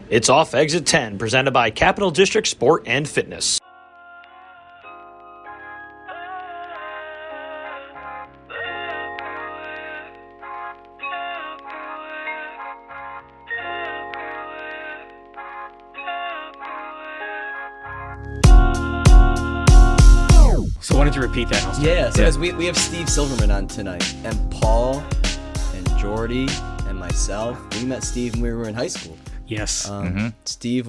It's Off Exit 10, presented by Capital District Sport and Fitness. So why don't you repeat that? Yeah, because we have Steve Silverman on tonight, and Paul and Jordy and myself. We met Steve when we were in high school. Yes. Steve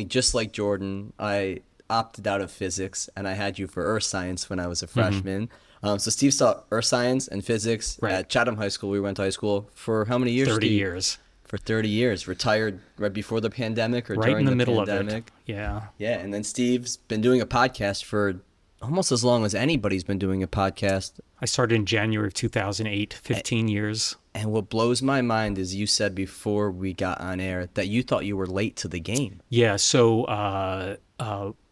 just like Jordan, I opted out of physics, and I had you for earth science when I was a freshman. So Steve taught earth science and physics at Chatham High School. We went to high school for how many years? 30 Steve? years. For 30 years. Retired right before the pandemic or Right during in the middle pandemic. of it. Yeah. Yeah, and then Steve's been doing a podcast for almost as long as anybody's been doing a podcast. I started in January of 2008, 15 years. And what blows my mind is you said before we got on air that you thought you were late to the game. Yeah, so I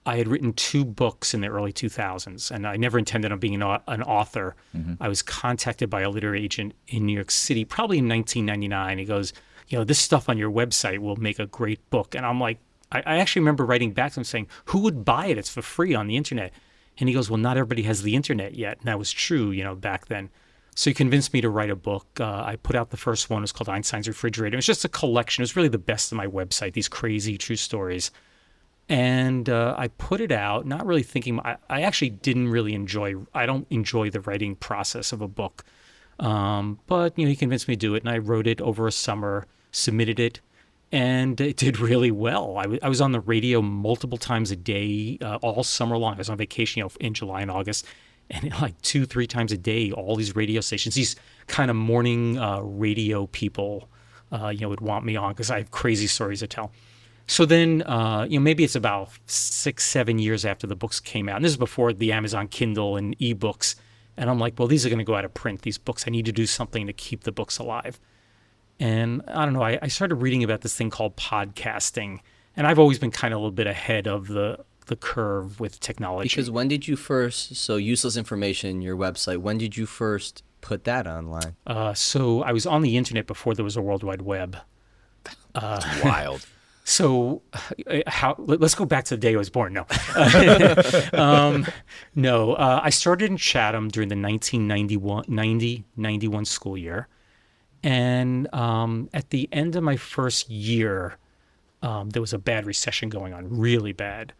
had written 2 books in the early 2000s, and I never intended on being an author. I was contacted by a literary agent in New York City, probably in 1999. He goes, this stuff on your website will make a great book. And I'm like, I actually remember writing back to him saying, who would buy it? It's for free on the internet. And he goes, well, not everybody has the internet yet. And that was true, back then. So he convinced me to write a book. I put out the first one. It was called Einstein's Refrigerator. It was just a collection. It was really the best of my website, these crazy true stories. And I put it out, not really thinking, I actually didn't really I don't enjoy the writing process of a book. But, he convinced me to do it. And I wrote it over a summer, submitted it. And it did really well. I was on the radio multiple times a day, all summer long. I was on vacation, in July and August, and like 2-3 times a day, all these radio stations, these kind of morning radio people, would want me on because I have crazy stories to tell. So then, maybe it's about 6-7 years after the books came out, and this is before the Amazon Kindle and ebooks. And I'm like, well, these are going to go out of print. These books, I need to do something to keep the books alive. And I don't know, I started reading about this thing called podcasting. And I've always been kind of a little bit ahead of the curve with technology. Because when did you first, so useless information, your website, when did you first put that online? So I was on the internet before there was a World Wide Web. It's wild. So let's go back to the day I was born. No. I started in Chatham during the 1991 school year. And at the end of my first year, there was a bad recession going on, really bad.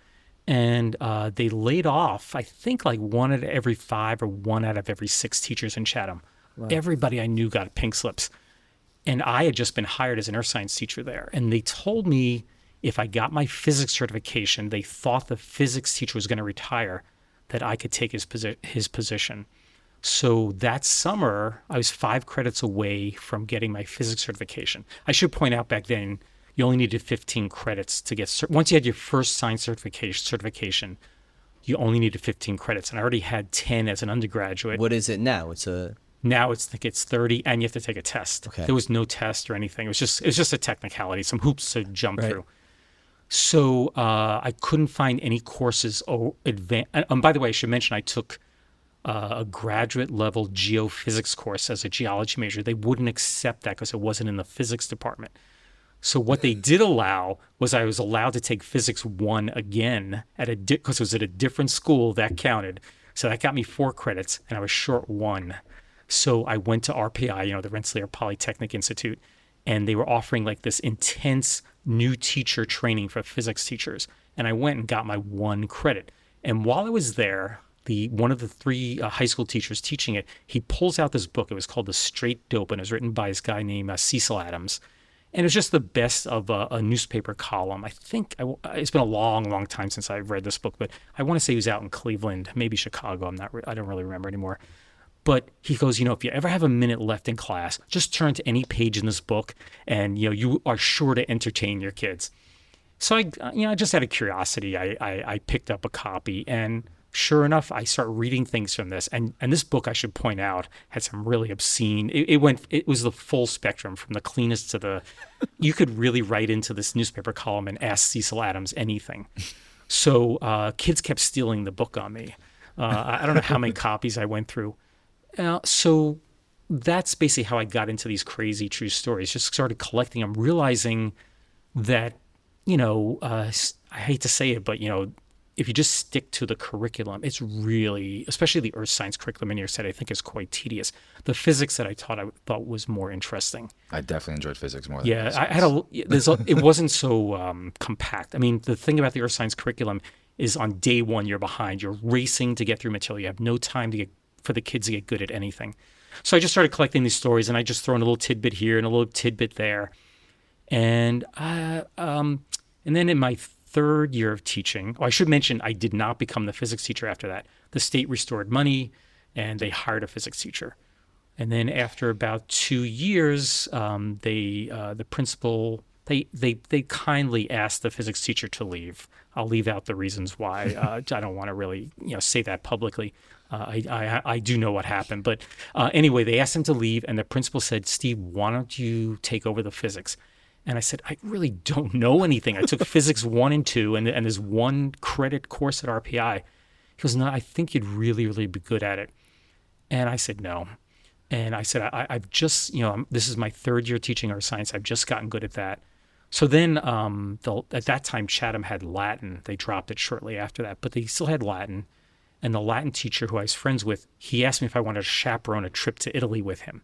And they laid off, I think, like 1 out of every 5 or 1 out of every 6 teachers in Chatham. Wow. Everybody I knew got pink slips. And I had just been hired as an earth science teacher there. And they told me if I got my physics certification, they thought the physics teacher was going to retire, that I could take his position. So that summer, I was 5 credits away from getting my physics certification. I should point out back then, you only needed 15 credits to get once you had your first science certification, you only needed 15 credits. And I already had 10 as an undergraduate. What is it now? Now it's 30, and you have to take a test. Okay. There was no test or anything. It was just a technicality, some hoops to jump through. So I couldn't find any courses. And by the way, I should mention I took a graduate level geophysics course as a geology major. They wouldn't accept that because it wasn't in the physics department. So what they did allow was I was allowed to take physics 1 again because it was at a different school. That counted. So that got me 4 credits, and I was short 1. So I went to RPI, the Rensselaer Polytechnic Institute, and they were offering like this intense new teacher training for physics teachers. And I went and got my 1 credit. And while I was there, one of the 3 high school teachers teaching it, he pulls out this book. It was called The Straight Dope, and it was written by this guy named Cecil Adams. And it was just the best of a newspaper column. I think it's been a long, long time since I've read this book, but I want to say he was out in Cleveland, maybe Chicago. I don't really remember anymore. But he goes, if you ever have a minute left in class, just turn to any page in this book, and you are sure to entertain your kids. So I just out of curiosity, I picked up a copy, and sure enough, I start reading things from this. And this book, I should point out, had some really obscene, it was the full spectrum from the cleanest to you could really write into this newspaper column and ask Cecil Adams anything. So kids kept stealing the book on me. I don't know how many copies I went through. So that's basically how I got into these crazy true stories. Just started collecting them, realizing that, I hate to say it, but, if you just stick to the curriculum, it's really, especially the earth science curriculum in your set, I think is quite tedious. The physics that I thought was more interesting. I definitely enjoyed physics more than Yeah, it wasn't so compact. I mean, the thing about the earth science curriculum is on day one, you're behind. You're racing to get through material. You have no time for the kids to get good at anything. So I just started collecting these stories, and I just throw in a little tidbit here and a little tidbit there. And then in my third year of teaching, I should mention I did not become the physics teacher after that. The state restored money, and they hired a physics teacher. And then after about 2 years, the principal they kindly asked the physics teacher to leave. I'll leave out the reasons why. I don't want to really say that publicly. I do know what happened, but anyway, they asked him to leave, and the principal said, "Steve, why don't you take over the physics?" And I said, "I really don't know anything. I took physics 1 and 2, and there's 1 credit course at RPI." He goes, "No, I think you'd really, really be good at it." And I said, "No." And I said, I've just, this is my 3rd year teaching earth science. I've just gotten good at that. So then at that time, Chatham had Latin. They dropped it shortly after that, but they still had Latin. And the Latin teacher who I was friends with, he asked me if I wanted to chaperone a trip to Italy with him.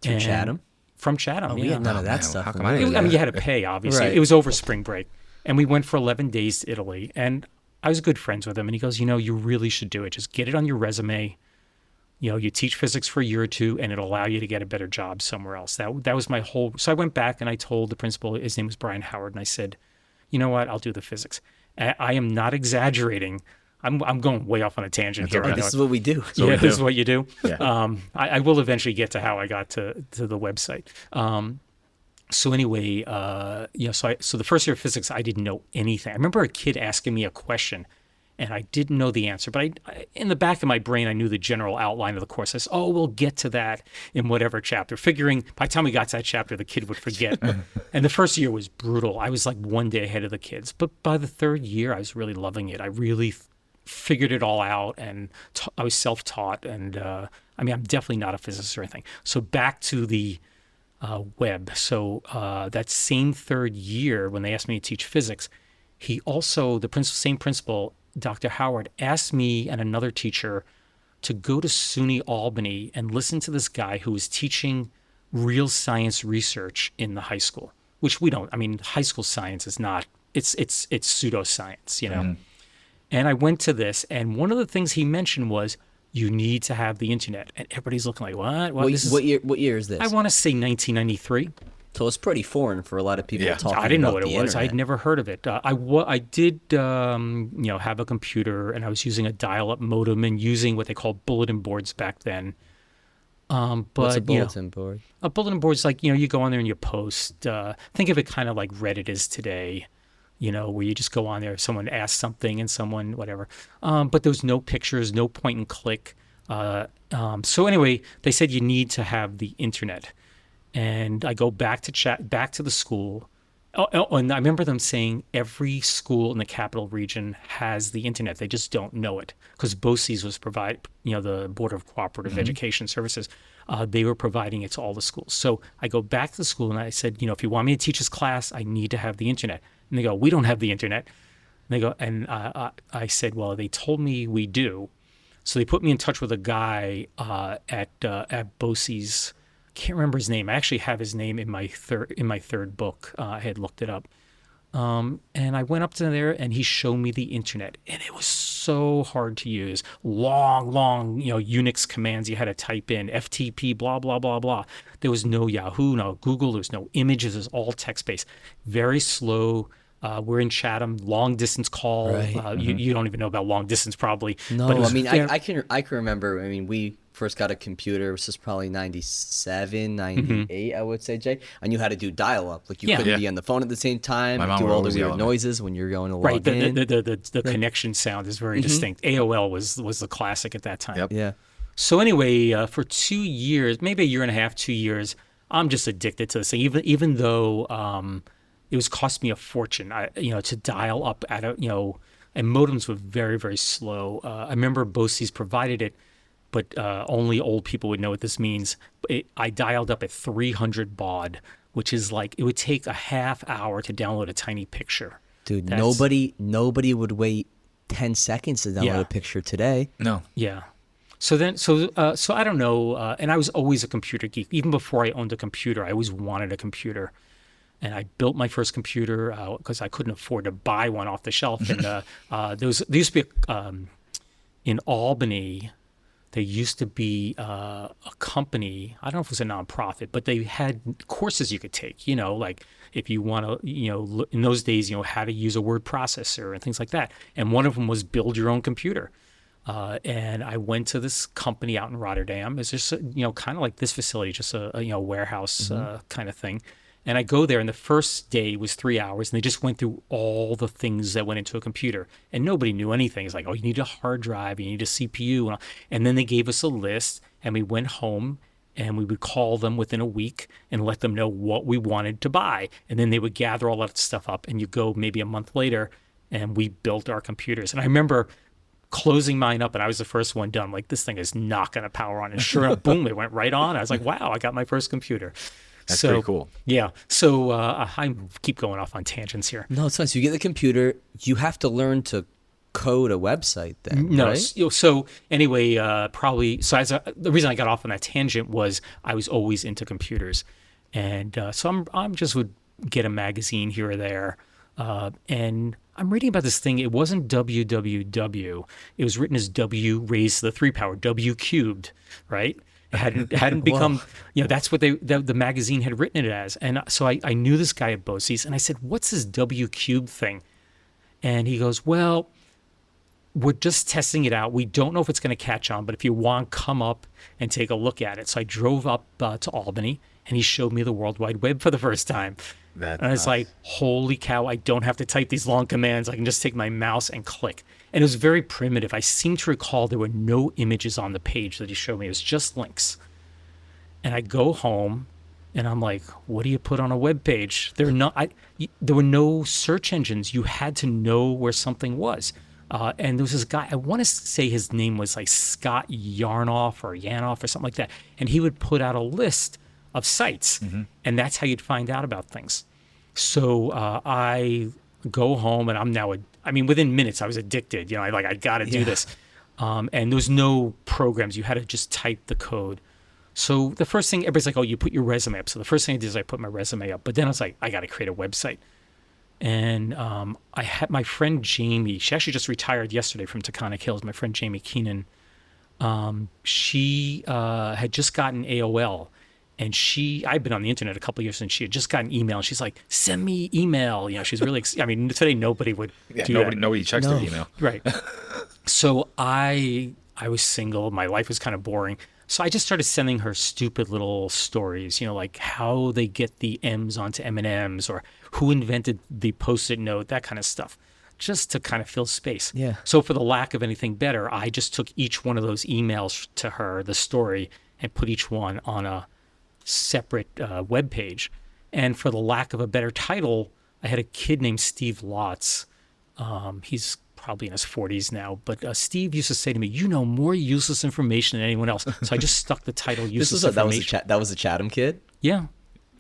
To Chatham? From Chatham, we had none of that stuff. How come I didn't I mean, you had to pay, obviously. Right. It was over spring break. And we went for 11 days to Italy. And I was good friends with him. And he goes, you really should do it. Just get it on your resume. You teach physics for a year or 2, and it'll allow you to get a better job somewhere else. That was my whole. So I went back and I told the principal, his name was Brian Howard, and I said, "You know what? I'll do the physics." I am not exaggerating. I'm going way off on a tangent here. This is what we do. This is what you do. Yeah. I will eventually get to how I got to the website. So anyway, so the first year of physics, I didn't know anything. I remember a kid asking me a question, and I didn't know the answer, but I in the back of my brain, I knew the general outline of the course. I said, we'll get to that in whatever chapter, figuring by the time we got to that chapter, the kid would forget. And the first year was brutal. I was like 1 day ahead of the kids. But by the 3rd year, I was really loving it. I really figured it all out, and I was self-taught. And I'm definitely not a physicist or anything. So back to the web. So that same 3rd year, when they asked me to teach physics, he also, same principal, Dr. Howard, asked me and another teacher to go to SUNY Albany and listen to this guy who was teaching real science research in the high school, which we don't. High school science is not. It's pseudoscience, And I went to this, and one of the things he mentioned was, you need to have the internet, and everybody's looking like, what? What year is this? I want to say 1993. So it's pretty foreign for a lot of people talking about I didn't know what it the was. internet. I'd never heard of it. I did, have a computer, and I was using a dial-up modem and using what they called bulletin boards back then. But What's a bulletin board? A bulletin board is like, you go on there and you post. Think of it kind of like Reddit is today, where you just go on there, someone asks something and someone, whatever. But there was no pictures, no point and click. So anyway, they said you need to have the internet. And I go back to the school. And I remember them saying every school in the capital region has the internet. They just don't know it because BOCES was the Board of Cooperative Education Services. They were providing it to all the schools. So I go back to the school and I said, if you want me to teach this class, I need to have the internet. And they go, we don't have the internet. And they go, and I said, well, they told me we do. So they put me in touch with a guy at BOCES. Can't remember his name. I actually have his name in my third book. I had looked it up. And I went up to there and he showed me the internet, and it was so hard to use. Long, Unix commands you had to type in, FTP, blah, blah, blah, blah. There was no Yahoo, no Google, there was no images, it was all text-based. Very slow. We're in Chatham, long distance call. Right. You don't even know about long distance probably. No, but I can remember. We first got a computer. This was probably 97, 98, I would say, Jay. And you had to do dial-up. Like you couldn't be on the phone at the same time. My mom do would all the always weird yell at me. noises when you're going to log in. The connection sound is very distinct. AOL was the classic at that time. Yep. Yeah. So anyway, for 2 years, maybe a year and a half, 2 years, I'm just addicted to this thing. Even though it was cost me a fortune, to dial up at and modems were very, very slow. I remember BOCES provided it, but only old people would know what this means. I dialed up at 300 baud, which is like it would take a half hour to download a tiny picture. Dude, nobody would wait 10 seconds to download a picture today. No. Yeah. So I don't know. And I was always a computer geek. Even before I owned a computer, I always wanted a computer. And I built my first computer because I couldn't afford to buy one off the shelf. And there used to be in Albany, there used to be a company. I don't know if it was a nonprofit, but they had courses you could take. You know, like if you want to, in those days, how to use a word processor and things like that. And one of them was build your own computer. And I went to this company out in Rotterdam. It's just, kind of like this facility, just a warehouse kind of thing. And I go there, and the first day was 3 hours, and they just went through all the things that went into a computer. And nobody knew anything. It's like, oh, you need a hard drive, you need a CPU. And then they gave us a list, and we went home, and we would call them within a week and let them know what we wanted to buy. And then they would gather all that stuff up, and you go maybe a month later, and we built our computers. And I remember closing mine up, and I was the first one done. Like, this thing is not going to power on. And sure enough, boom, it went right on. I was like, wow, I got my first computer. That's pretty cool. Yeah. So I keep going off on tangents here. No, it's fine. So you get the computer, you have to learn to code a website then, No. right? So anyway, the reason I got off on that tangent was I was always into computers. And so I'm just would get a magazine here or there. And I'm reading about this thing. It wasn't www. It was written as W raised to the 3 power, W cubed, right? It hadn't become, that's what the magazine had written it as. And so I knew this guy at BOCES, and I said, what's this W cubed thing? And he goes, well, we're just testing it out. We don't know if it's going to catch on, but if you want, come up and take a look at it. So I drove up to Albany, and he showed me the World Wide Web for the first time. And I was like, holy cow, I don't have to type these long commands. I can just take my mouse and click. And it was very primitive. I seem to recall there were no images on the page that he showed me. It was just links. And I go home, and I'm like, what do you put on a web page? There were no search engines. You had to know where something was. And there was this guy, I want to say his name was like Scott Yanoff or something like that. And he would put out a list of sites, and that's how you'd find out about things. So I go home, and I'm now, within minutes I was addicted. I got to do this. And there was no programs. You had to just type the code. So the first thing, everybody's like, oh, you put your resume up. So the first thing I did is I put my resume up. But then I was like, I got to create a website. And I had my friend Jamie. She actually just retired yesterday from Taconic Hills. My friend Jamie Keenan. She had just gotten AOL. And I'd been on the internet a couple of years, and she had just gotten email. And she's like, send me email. She's really, today nobody would do that. Nobody checks their email. Right. So I was single. My life was kind of boring. So I just started sending her stupid little stories, like how they get the M's onto M&Ms, or who invented the Post-it note, that kind of stuff, just to kind of fill space. Yeah. So for the lack of anything better, I just took each one of those emails to her, the story, and put each one on a separate web page. And for the lack of a better title, I had a kid named Steve Lotz. He's probably in his 40s now, but Steve used to say to me, you know more useless information than anyone else. So I just stuck the title useless information. That was a Chatham kid? Yeah.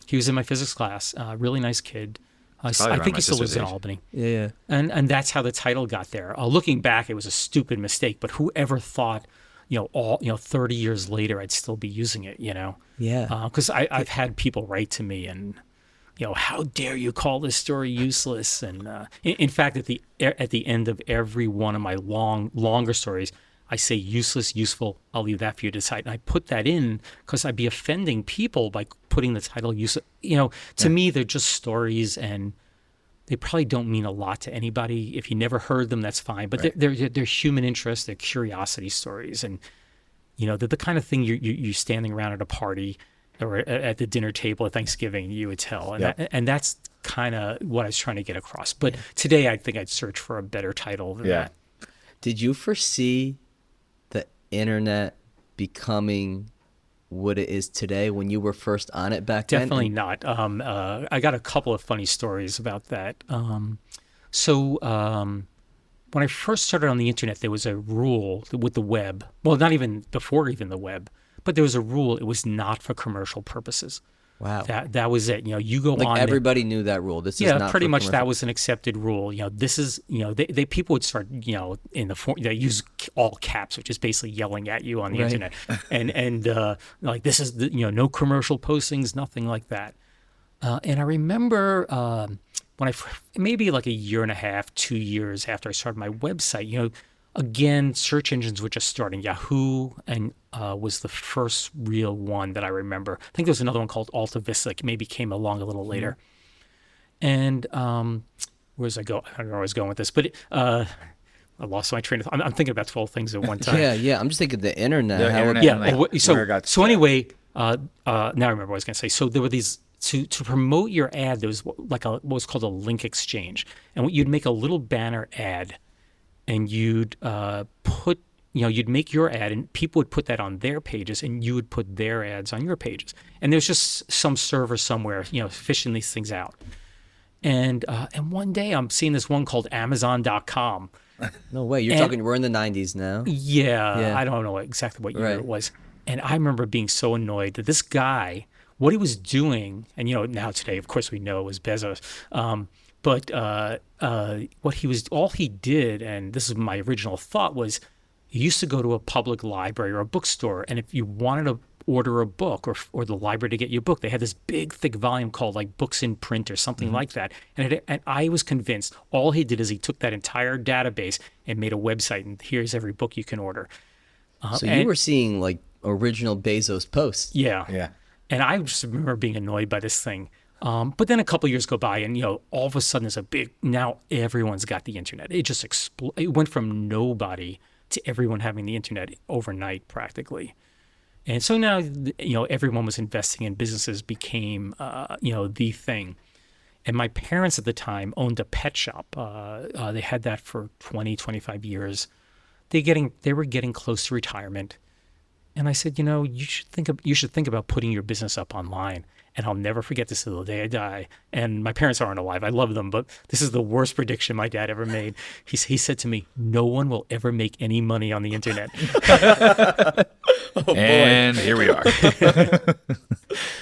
He was in my physics class. Really nice kid. I think he still lives in Albany. Yeah. And that's how the title got there. Looking back, it was a stupid mistake, but whoever thought 30 years later, I'd still be using it, Yeah. Because I've had people write to me and, how dare you call this story useless? And in fact, at the end of every one of my longer stories, I say useless, useful. I'll leave that for you to decide. And I put that in because I'd be offending people by putting the title useless. To me, they're just stories, and they probably don't mean a lot to anybody. If you never heard them, that's fine. But they're human interest, they're curiosity stories, and they're the kind of thing you're standing around at a party or at the dinner table at Thanksgiving you would tell, and that's kind of what I was trying to get across. But today, I think I'd search for a better title than that. Did you foresee the internet becoming what it is today when you were first on it back then? Definitely not. I got a couple of funny stories about that. When I first started on the internet, there was a rule with the web. Well, not even before even the web, but there was a rule. It was not for commercial purposes. Wow. That was it. You go Like on. everybody knew that rule. This is Yeah, not pretty for much that commercial. was an accepted rule. This is, they people would start, in the form, they use all caps, which is basically yelling at you on the Right. internet. And like, this is, no commercial postings, nothing like that. And I remember when maybe like a year and a half, 2 years after I started my website, again, search engines were just starting. Yahoo and was the first real one that I remember. I think there was another one called Alta Vista that maybe came along a little later. And where was I go? I don't know where I was going with this, but I lost my train of thought. I'm thinking about 12 things at one time. Yeah. I'm just thinking the internet. The how internet. it- Yeah. like, well, where it got so anyway, now I remember what I was going to say. So there were these to promote your ad. There was what was called a link exchange, and you'd make a little banner ad, and you'd put. You'd make your ad, and people would put that on their pages, and you would put their ads on your pages. And there's just some server somewhere, fishing these things out. And one day I'm seeing this one called Amazon.com. No way. You're talking. We're in the 90s now. Yeah, I don't know exactly what year it was. And I remember being so annoyed that this guy, what he was doing, and now today, of course, we know it was Bezos. But all he did, and this is my original thought, was he used to go to a public library or a bookstore, and if you wanted to order a book or the library to get you a book, they had this big, thick volume called like Books in Print or something like that. And I was convinced all he did is he took that entire database and made a website, and here's every book you can order. So you were seeing like original Bezos posts. Yeah. Yeah. And I just remember being annoyed by this thing. But then a couple of years go by, and all of a sudden there's now everyone's got the internet. It just it went from nobody to everyone having the internet overnight practically. And so now, everyone was investing in businesses became, the thing. And my parents at the time owned a pet shop. They had that for 20, 25 years. They were getting close to retirement. And I said, you should think about putting your business up online. And I'll never forget this till the day I die. And my parents aren't alive. I love them, but this is the worst prediction my dad ever made. He said to me, "No one will ever make any money on the internet." And here we are.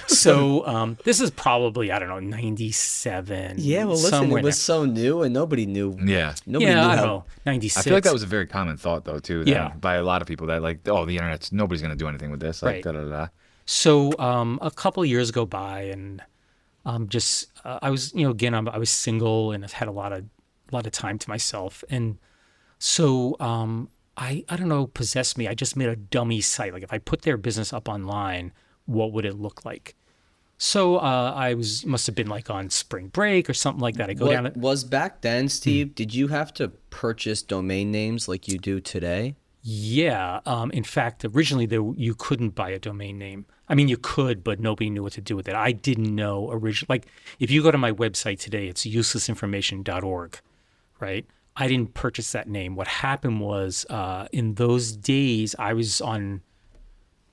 So this is probably, I don't know, 97. Yeah, well, listen, somewhere it was so new, and nobody knew. Yeah. Nobody knew I how. don't know, 96. I feel like that was a very common thought, though, too. Yeah. By a lot of people that, like, oh, the internet's, nobody's going to do anything with this. Like, Right. da-da-da. So a couple of years go by, and I was, again, I was single and I had a lot of time to myself, and so I don't know, possessed me. I just made a dummy site. Like if I put their business up online, what would it look like? So must have been like on spring break or something like that. I go down. Was back then, Steve? Did you have to purchase domain names like you do today? Yeah. In fact, originally you couldn't buy a domain name. I mean, you could, but nobody knew what to do with it. I didn't know originally. Like, if you go to my website today, it's uselessinformation.org, right? I didn't purchase that name. What happened was, in those days, I was on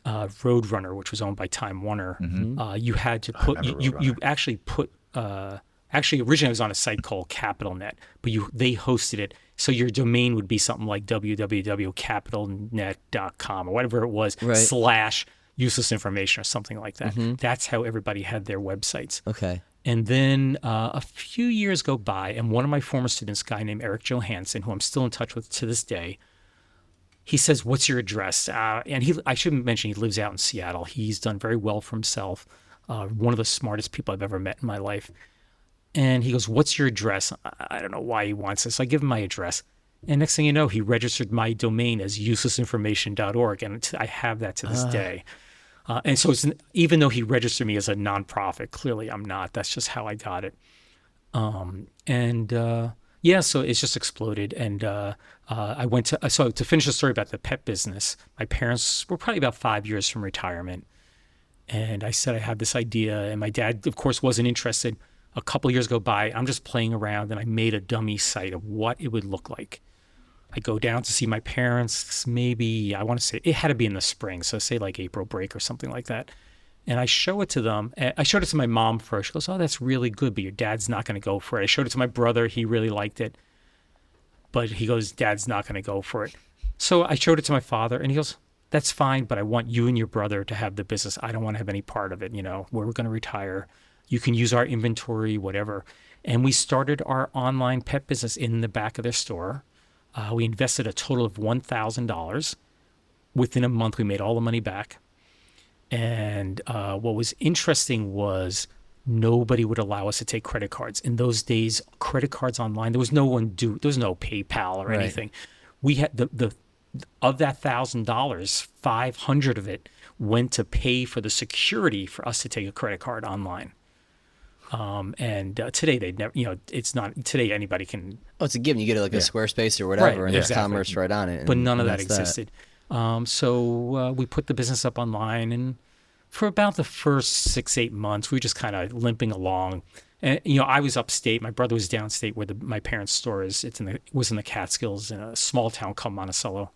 Roadrunner, which was owned by Time Warner. You had to put you actually put. Actually, originally I was on a site called CapitalNet, but they hosted it. So your domain would be something like www.capitalnet.com or whatever it was, / useless information or something like that. That's how everybody had their websites. Okay. And then a few years go by, and one of my former students, a guy named Eric Johansson, who I'm still in touch with to this day, he says, "What's your address?" And I shouldn't mention he lives out in Seattle. He's done very well for himself. One of the smartest people I've ever met in my life. And he goes, "What's your address?" I don't know why he wants this. I give him my address. And next thing you know, he registered my domain as uselessinformation.org. And I have that to this day. And so even though he registered me as a nonprofit, clearly I'm not. That's just how I got it. So it's just exploded. And I went to finish the story about the pet business, my parents were probably about 5 years from retirement. And I said, I have this idea. And my dad, of course, wasn't interested. A couple of years go by, I'm just playing around, and I made a dummy site of what it would look like. I go down to see my parents, maybe, I want to say, it had to be in the spring, so say like April break or something like that. And I show it to them. I showed it to my mom first. She goes, "Oh, that's really good, but your dad's not going to go for it." I showed it to my brother. He really liked it. But he goes, "Dad's not going to go for it." So I showed it to my father, and he goes, that's fine, but I want you and your brother to have the business. I don't want to have any part of it. We're going to retire. You can use our inventory, whatever. And we started our online pet business in the back of their store. We invested a total of $1,000. Within a month, we made all the money back. And what was interesting was nobody would allow us to take credit cards. In those days, credit cards online, there was no PayPal or anything. We had the of that $1,000, 500 of it went to pay for the security for us to take a credit card online. And today they'd never, it's not, today anybody can. Oh, it's a given. You get a Squarespace or whatever, and there's commerce right on it. But none of that existed. So we put the business up online, and for about the first 6-8 months, we were just kind of limping along. And I was upstate. My brother was downstate, where my parents' store is. It was in the Catskills, in a small town called Monticello.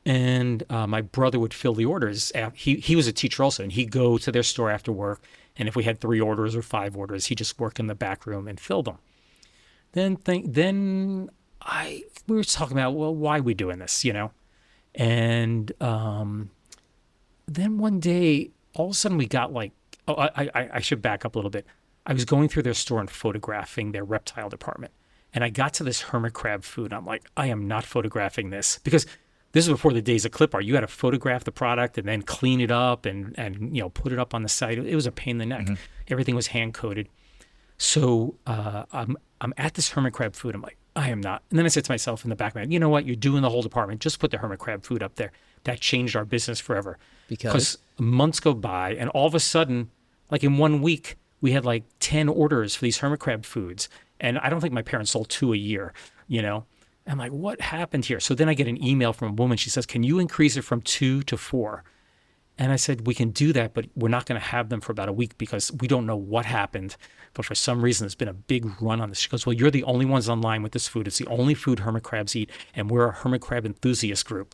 And my brother would fill the orders. He was a teacher also, and he'd go to their store after work. And if we had 3 orders or 5 orders, he'd just work in the back room and fill them. Then we were talking about, well, why are we doing this, And then one day, all of a sudden we got I should back up a little bit. I was going through their store and photographing their reptile department. And I got to this hermit crab food. I'm like, I am not photographing this. Because this is before the days of clip art. You had to photograph the product and then clean it up and put it up on the site. It was a pain in the neck. Mm-hmm. Everything was hand coded. So I'm at this hermit crab food. I'm like, I am not. And then I said to myself in the back of my head, you know what? You're doing the whole department. Just put the hermit crab food up there. That changed our business forever. Because months go by, and all of a sudden, like in 1 week, we had 10 orders for these hermit crab foods. And I don't think my parents sold 2 a year, I'm like, what happened here? So then I get an email from a woman. She says, can you increase it from 2 to 4? And I said, we can do that, but we're not going to have them for about a week because we don't know what happened. But for some reason, there's been a big run on this. She goes, well, you're the only ones online with this food. It's the only food hermit crabs eat, and we're a hermit crab enthusiast group.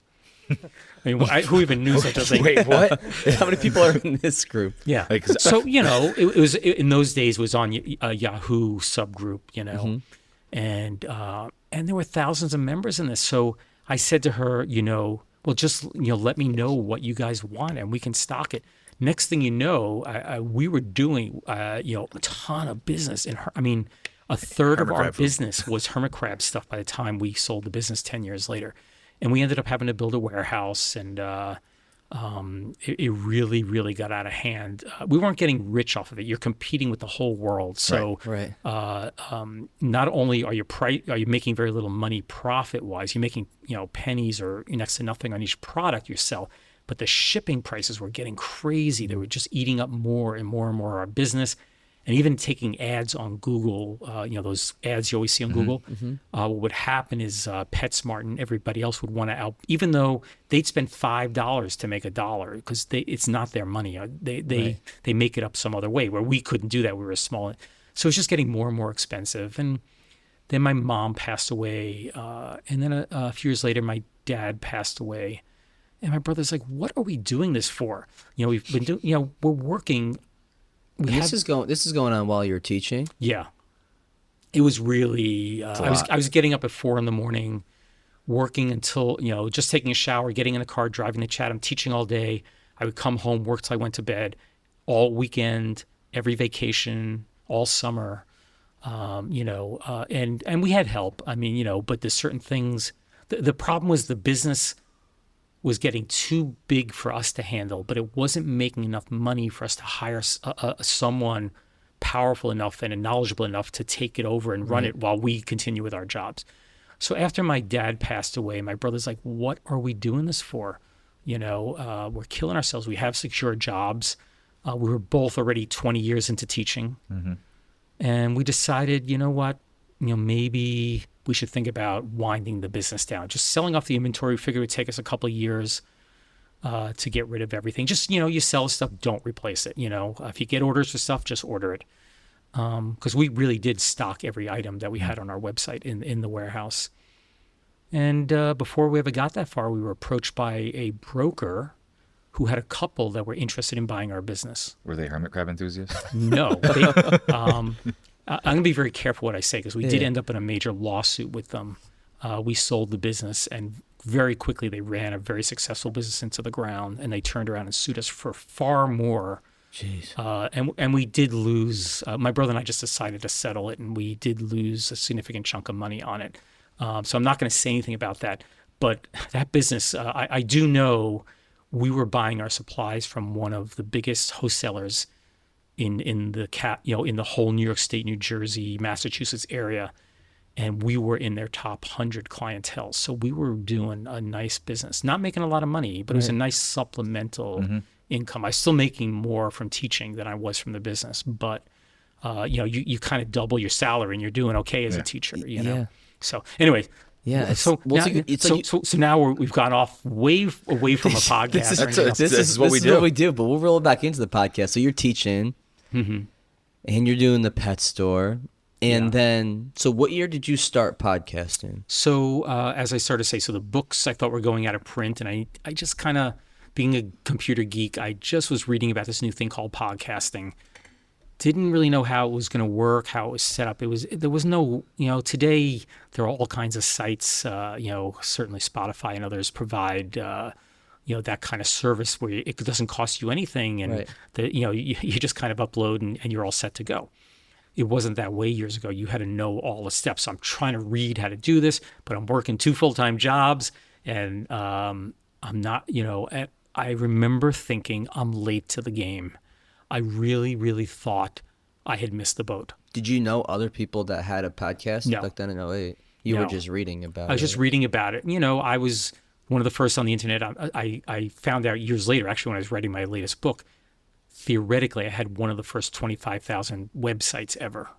I mean, who even knew such a thing? Wait, what? How many people are in this group? Yeah. So, it was in those days, it was on a Yahoo subgroup, mm-hmm. And there were thousands of members in this. So I said to her, well, just, let me know what you guys want and we can stock it. Next thing you know, we were doing, a ton of business. A third of our business was hermit crab stuff by the time we sold the business 10 years later. And we ended up having to build a warehouse, and it really, really got out of hand. We weren't getting rich off of it. You're competing with the whole world. So right. Not only are you making very little money profit-wise, you're making pennies or next to nothing on each product you sell, but the shipping prices were getting crazy. They were just eating up more and more and more of our business. And even taking ads on Google, those ads you always see on mm-hmm, Google, mm-hmm. What would happen is PetSmart and everybody else would want to even though they'd spend $5 to make $1 because it's not their money. They make it up some other way where we couldn't do that. We were small. So it's just getting more and more expensive. And then my mom passed away. And then a few years later, my dad passed away. And my brother's like, what are we doing this for? We've been doing, we're working. This is going on while you're teaching? Yeah. It was really, I was getting up at 4 a.m, working until, just taking a shower, getting in the car, driving to Chatham, teaching all day. I would come home, work till I went to bed, all weekend, every vacation, all summer, and we had help. But there's certain things, the problem was the business was getting too big for us to handle, but it wasn't making enough money for us to hire someone powerful enough and knowledgeable enough to take it over and run it while we continue with our jobs. So after my dad passed away, my brother's like, what are we doing this for? We're killing ourselves. We have secure jobs. We were both already 20 years into teaching. Mm-hmm. And we decided, maybe we should think about winding the business down. Just selling off the inventory. We figured it would take us a couple of years to get rid of everything. Just, you sell stuff, don't replace it. If you get orders for stuff, just order it. Because we really did stock every item that we had on our website in the warehouse. And before we ever got that far, we were approached by a broker who had a couple that were interested in buying our business. Were they hermit crab enthusiasts? No. I'm going to be very careful what I say because we did end up in a major lawsuit with them. We sold the business, and very quickly they ran a very successful business into the ground, and they turned around and sued us for far more. Jeez. And we did lose. My brother and I just decided to settle it, and we did lose a significant chunk of money on it. So I'm not going to say anything about that. But that business, I do know we were buying our supplies from one of the biggest wholesalers in the whole New York State, New Jersey, Massachusetts area, and we were in their top 100 clientele. So we were doing a nice business, not making a lot of money, but it was a nice supplemental income. I was still making more from teaching than I was from the business, but you kind of double your salary and you're doing okay as a teacher, you know. So anyway. Yeah. So now we've gone off way away from a podcast. This is what we do. But we'll roll it back into the podcast. So you're teaching, and you're doing the pet store, and then so what year did you start podcasting? So as I started to say, so the books I thought were going out of print, and I just kind of, being a computer geek, I just was reading about this new thing called podcasting. Didn't really know how it was going to work, how it was set up. There was no, today there are all kinds of sites, certainly Spotify and others provide, that kind of service where it doesn't cost you anything, and you just kind of upload and you're all set to go. It wasn't that way years ago. You had to know all the steps. So I'm trying to read how to do this, but I'm working 2 full-time jobs, and I'm not, I remember thinking I'm late to the game. I really, really thought I had missed the boat. Did you know other people that had a podcast back then in 08? You were just reading about it. I was just reading about it. I was one of the first on the internet. I found out years later, actually, when I was writing my latest book, theoretically, I had one of the first 25,000 websites ever.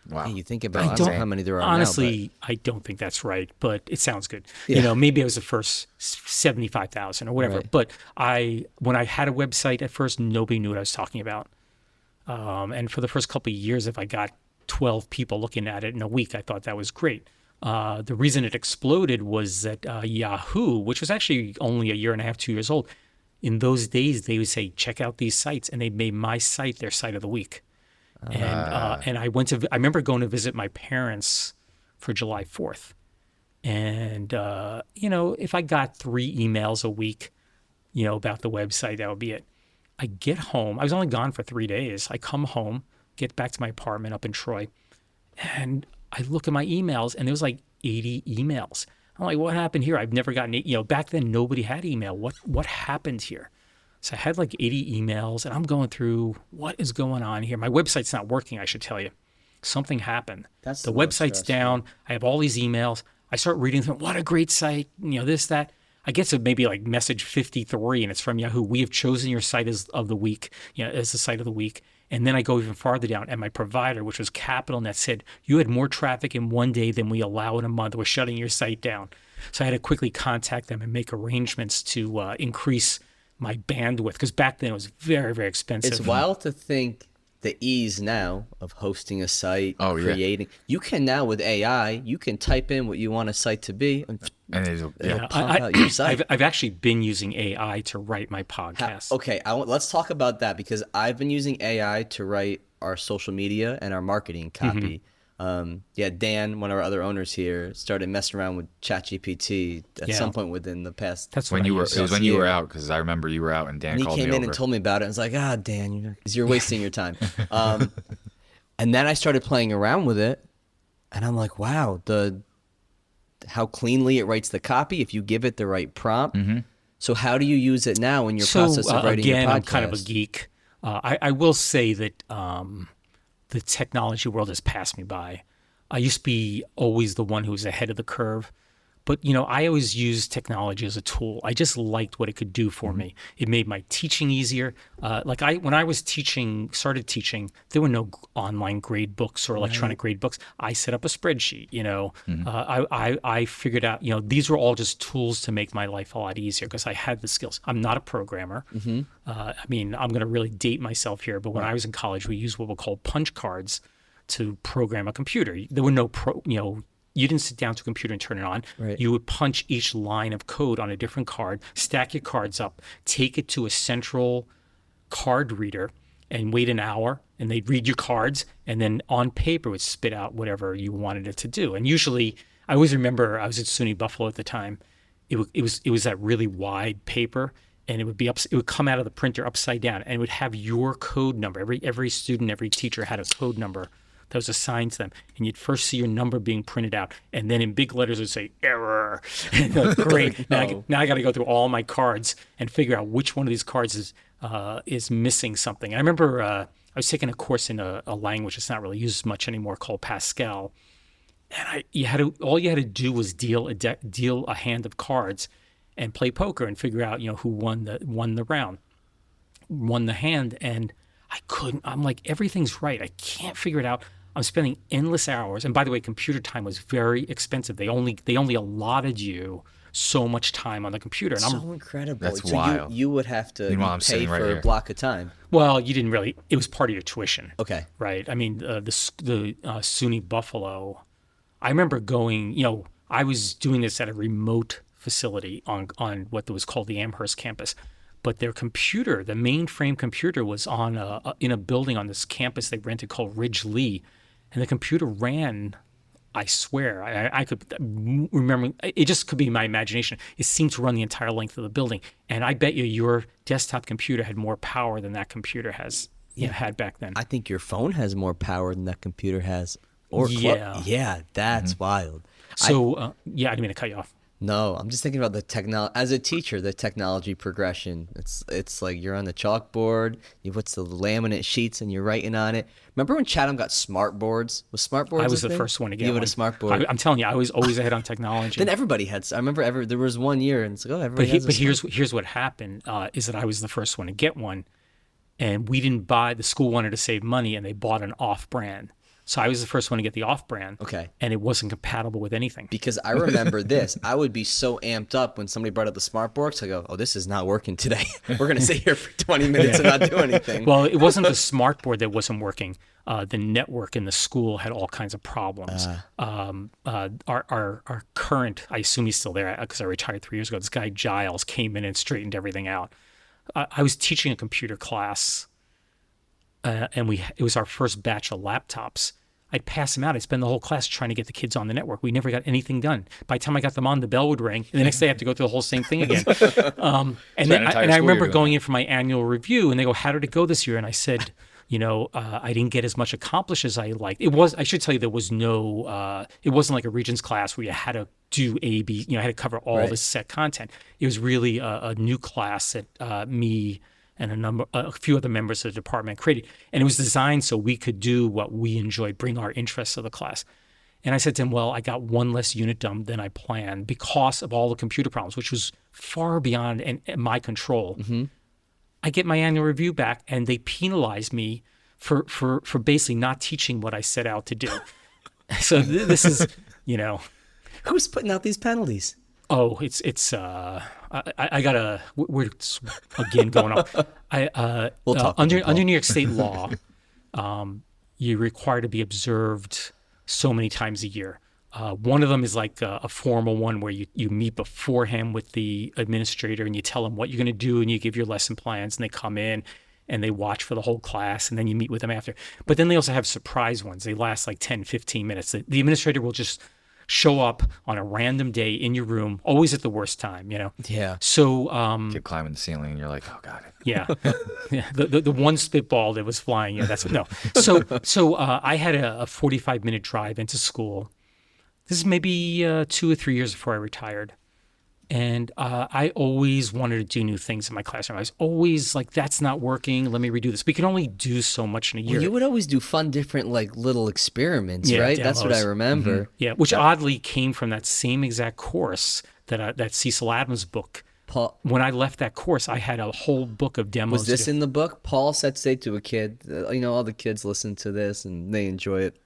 Wow. And you think about how many there are honestly, now. I don't think that's right, but it sounds good. Yeah. Maybe I was the first 75,000 or whatever. Right. But when I had a website at first, nobody knew what I was talking about. And for the first couple of years, if I got 12 people looking at it in a week, I thought that was great. The reason it exploded was that Yahoo, which was actually only a year and a half, 2 years old, in those days, they would say, check out these sites. And they made my site their site of the week. And I remember going to visit my parents for July 4th. And, if I got 3 emails a week, about the website, that would be it. I get home. I was only gone for 3 days. I come home, get back to my apartment up in Troy, and I look at my emails, and there was like 80 emails. I'm like, what happened here? I've never gotten, back then nobody had email. What happened here? So I had like 80 emails, and I'm going through, what is going on here? My website's not working, I should tell you. Something happened. The website's down. I have all these emails. I start reading them. What a great site. This, that. I get to maybe like message 53, and it's from Yahoo. We have chosen your site as of the week, as the site of the week. And then I go even farther down, and my provider, which was CapitalNet, said, you had more traffic in one day than we allow in a month. We're shutting your site down. So I had to quickly contact them and make arrangements to increase my bandwidth, because back then it was very, very expensive. It's wild to think the ease now of hosting a site, creating. You can now with AI, you can type in what you want a site to be, and it'll pop out your site. I've actually been using AI to write my podcast. Let's talk about that, because I've been using AI to write our social media and our marketing copy. Dan, one of our other owners here, started messing around with ChatGPT at some point within the past. That's when you were. It was when you were out, because I remember you were out, and Dan called me over. He came in and told me about it. And I was like, Dan, you're wasting your time. And then I started playing around with it, and I'm like, wow, how cleanly it writes the copy if you give it the right prompt. So how do you use it now in your process of writing your podcast? I'm kind of a geek. I will say that the technology world has passed me by. I used to be always the one who was ahead of the curve. But, I always used technology as a tool. I just liked what it could do for me. It made my teaching easier. When I was started teaching, there were no online grade books or electronic grade books. I set up a spreadsheet, I figured out, these were all just tools to make my life a lot easier, because I had the skills. I'm not a programmer. I'm going to really date myself here, but when I was in college, we used what were called punch cards to program a computer. There were no you didn't sit down to a computer and turn it on. Right. You would punch each line of code on a different card, stack your cards up, take it to a central card reader, and wait an hour, and they'd read your cards, and then on paper would spit out whatever you wanted it to do. And usually, I always remember, I was at SUNY Buffalo at the time, it was that really wide paper, and it would come out of the printer upside down, and it would have your code number. Every student, every teacher had a code number that was assigned to them, and you'd first see your number being printed out, and then in big letters it would say error. And great. Now I got to go through all my cards and figure out which one of these cards is missing something. I remember I was taking a course in a language that's not really used much anymore called Pascal, and all you had to do was deal a hand of cards and play poker and figure out who won the round, won the hand, and I'm like, everything's right. I can't figure it out. I'm spending endless hours. And by the way, computer time was very expensive. They only allotted you so much time on the computer. And so incredible. That's so wild. You would have to pay for right a block of time. Well, you didn't really. It was part of your tuition. Okay. Right. I mean, the SUNY Buffalo. I remember going. I was doing this at a remote facility on what was called the Amherst campus. But their computer, the mainframe computer, was in a building on this campus they rented called Ridge Lee, and the computer ran. I swear, I could remember. It just could be my imagination. It seemed to run the entire length of the building, and I bet your desktop computer had more power than that computer had back then. I think your phone has more power than that computer has. That's wild. So I didn't mean to cut you off. No, I'm just thinking about the technology. As a teacher, the technology progression. It's like you're on the chalkboard, you put the laminate sheets, and you're writing on it. Remember when Chatham got smart boards? Was smart boards? I was the first one to get you one. You had a smart board. I'm telling you, I was always ahead on technology. Then everybody had. I remember there was one year, and it's like, everybody has. But here's what happened: is that I was the first one to get one, and we didn't buy. The school wanted to save money, and they bought an off-brand. So I was the first one to get the off-brand. Okay. And it wasn't compatible with anything. Because I remember this. I would be so amped up when somebody brought up the smart boards. I go, oh, this is not working today. We're going to sit here for 20 minutes and not do anything. Well, it wasn't the smart board that wasn't working. The network in the school had all kinds of problems. Our current, I assume he's still there because I retired 3 years ago, this guy Giles came in and straightened everything out. I was teaching a computer class, and it was our first batch of laptops. I'd pass them out. I'd spend the whole class trying to get the kids on the network. We never got anything done. By the time I got them on, the bell would ring, and the next day I have to go through the whole same thing again. And I remember going in for my annual review, and they go, "How did it go this year?" And I said, I didn't get as much accomplished as I liked. I should tell you, there was no, it wasn't like a Regents class where you had to do A, B, had to cover all this set content. It was really a new class that me and a few other members of the department created. And it was designed so we could do what we enjoyed, bring our interests to the class. And I said to him, well, I got one less unit done than I planned because of all the computer problems, which was far beyond my control. Mm-hmm. I get my annual review back, and they penalize me for basically not teaching what I set out to do. So this is, Who's putting out these penalties? Oh, I gotta. We're again going on. We'll talk under New York State law, you're required to be observed so many times a year. One of them is like a formal one where you meet beforehand with the administrator and you tell them what you're going to do and you give your lesson plans, and they come in and they watch for the whole class, and then you meet with them after. But then they also have surprise ones. They last like 10, 15 minutes. The administrator will just show up on a random day in your room, always at the worst time, Yeah. So keep climbing the ceiling, and you're like, oh god. Yeah. The one spitball that was flying. Yeah, that's no. So I had a 45-minute drive into school. This is maybe 2 or 3 years before I retired, and I always wanted to do new things in my classroom. I was always like, "That's not working. Let me redo this." We can only do so much in a year. Well, you would always do fun, different, like little experiments, right? Demos. That's what I remember. Mm-hmm. Yeah, which oddly came from that same exact course that Cecil Adams book. Paul, when I left that course, I had a whole book of demos. Was this in the book? Paul said, "Say to a kid, all the kids listen to this and they enjoy it."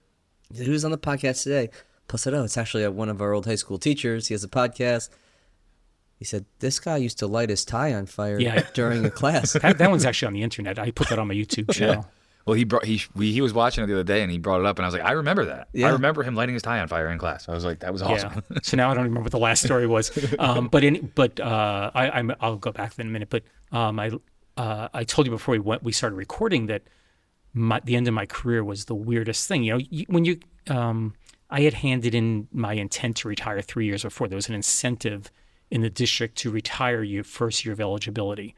He was on the podcast today. Paul said, "Oh, it's actually one of our old high school teachers. He has a podcast." He said, "This guy used to light his tie on fire during a class." That one's actually on the internet. I put that on my YouTube channel. Well, he was watching it the other day, and he brought it up, and I was like, I remember that. Yeah. I remember him lighting his tie on fire in class. I was like, that was awesome. Yeah. So now I don't remember what the last story was. I'll go back in a minute. But I told you before we started recording that the end of my career was the weirdest thing. I had handed in my intent to retire 3 years before. There was an incentive in the district to retire your first year of eligibility.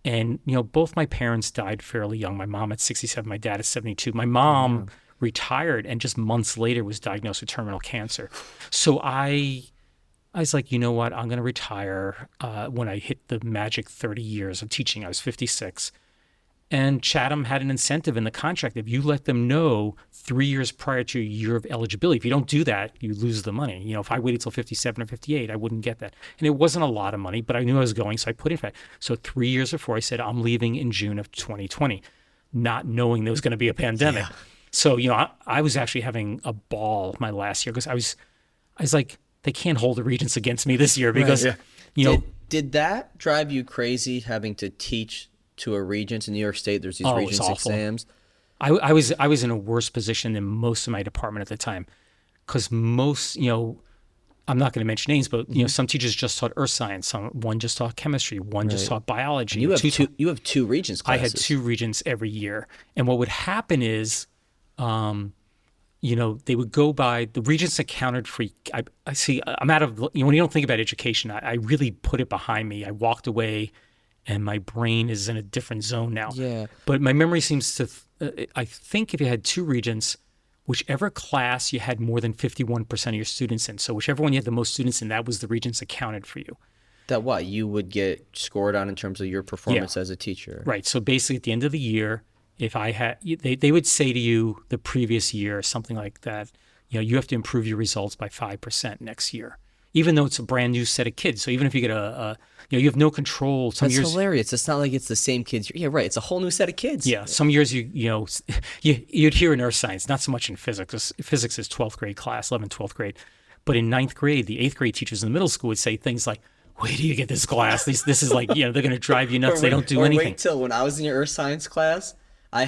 And, both my parents died fairly young. My mom at 67, my dad at 72. My mom retired and just months later was diagnosed with terminal cancer. So I was like, you know what? I'm going to retire when I hit the magic 30 years of teaching. I was 56. And Chatham had an incentive in the contract. If you let them know 3 years prior to your year of eligibility, if you don't do that, you lose the money. If I waited till 57 or 58, I wouldn't get that. And it wasn't a lot of money, but I knew I was going, so I put in for it. So 3 years before, I said, I'm leaving in June of 2020, not knowing there was going to be a pandemic. Yeah. So, I was actually having a ball my last year because I was like, they can't hold the Regents against me this year because, Did that drive you crazy having to teach to a Regents in New York State? There's these Regents exams. I was in a worse position than most of my department at the time because most, I'm not going to mention names, but some teachers just taught earth science, one just taught chemistry, one just taught biology. And you have two Regents classes. I had 2 Regents every year. And what would happen is they would go by, the Regents accounted for, I see, I'm out of, when you don't think about education, I really put it behind me. I walked away and my brain is in a different zone now. Yeah. But my memory seems to, I think if you had 2 Regents, whichever class you had more than 51% of your students in, so whichever one you had the most students in, that was the Regents accounted for you. That what? You would get scored on in terms of your performance as a teacher. Right. So basically at the end of the year, if I had, they would say to you the previous year, something like that, you have to improve your results by 5% next year, even though it's a brand new set of kids. So even if you get you have no control. Some That's years, hilarious. It's not like it's the same kids. Yeah, right. It's a whole new set of kids. Yeah. Some years you'd hear in earth science, not so much in physics. Physics is 12th grade class, 11th, 12th grade. But in 9th grade, the 8th grade teachers in the middle school would say things like, wait till you get this class. This is like, they're going to drive you nuts. They don't do anything. Wait till when I was in your earth science class, I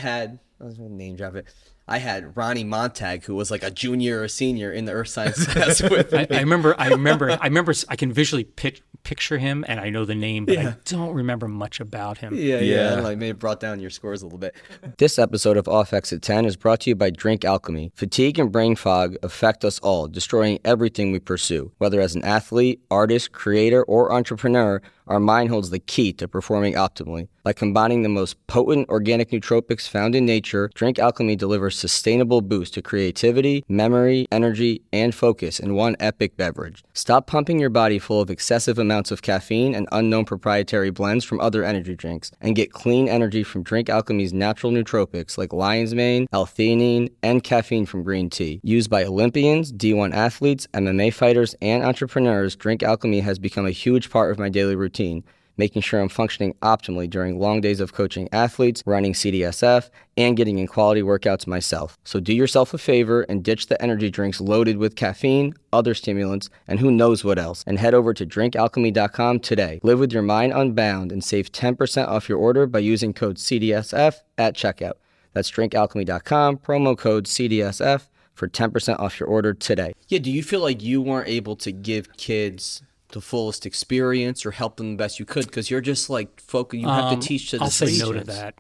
was going to name drop it. I had Ronnie Montag, who was like a junior or senior in the earth science class with me. I remember. I can visually picture him, and I know the name, but I don't remember much about him. Yeah. Like maybe brought down your scores a little bit. This episode of Off Exit 10 is brought to you by Drink Alchemy. Fatigue and brain fog affect us all, destroying everything we pursue. Whether as an athlete, artist, creator, or entrepreneur, our mind holds the key to performing optimally. By combining the most potent organic nootropics found in nature, Drink Alchemy delivers sustainable boost to creativity, memory, energy, and focus in one epic beverage. Stop pumping your body full of excessive amounts of caffeine and unknown proprietary blends from other energy drinks, and get clean energy from Drink Alchemy's natural nootropics like lion's mane, L-theanine, and caffeine from green tea. Used by Olympians, D1 athletes, MMA fighters, and entrepreneurs, Drink Alchemy has become a huge part of my daily routine, making sure I'm functioning optimally during long days of coaching athletes, running CDSF, and getting in quality workouts myself. So do yourself a favor and ditch the energy drinks loaded with caffeine, other stimulants, and who knows what else, and head over to drinkalchemy.com today. Live with your mind unbound and save 10% off your order by using code CDSF at checkout. That's drinkalchemy.com, promo code CDSF for 10% off your order today. Yeah, do you feel like you weren't able to give kids the fullest experience or help them the best you could because you're just like you have to teach to the I'll say Regents? no to that.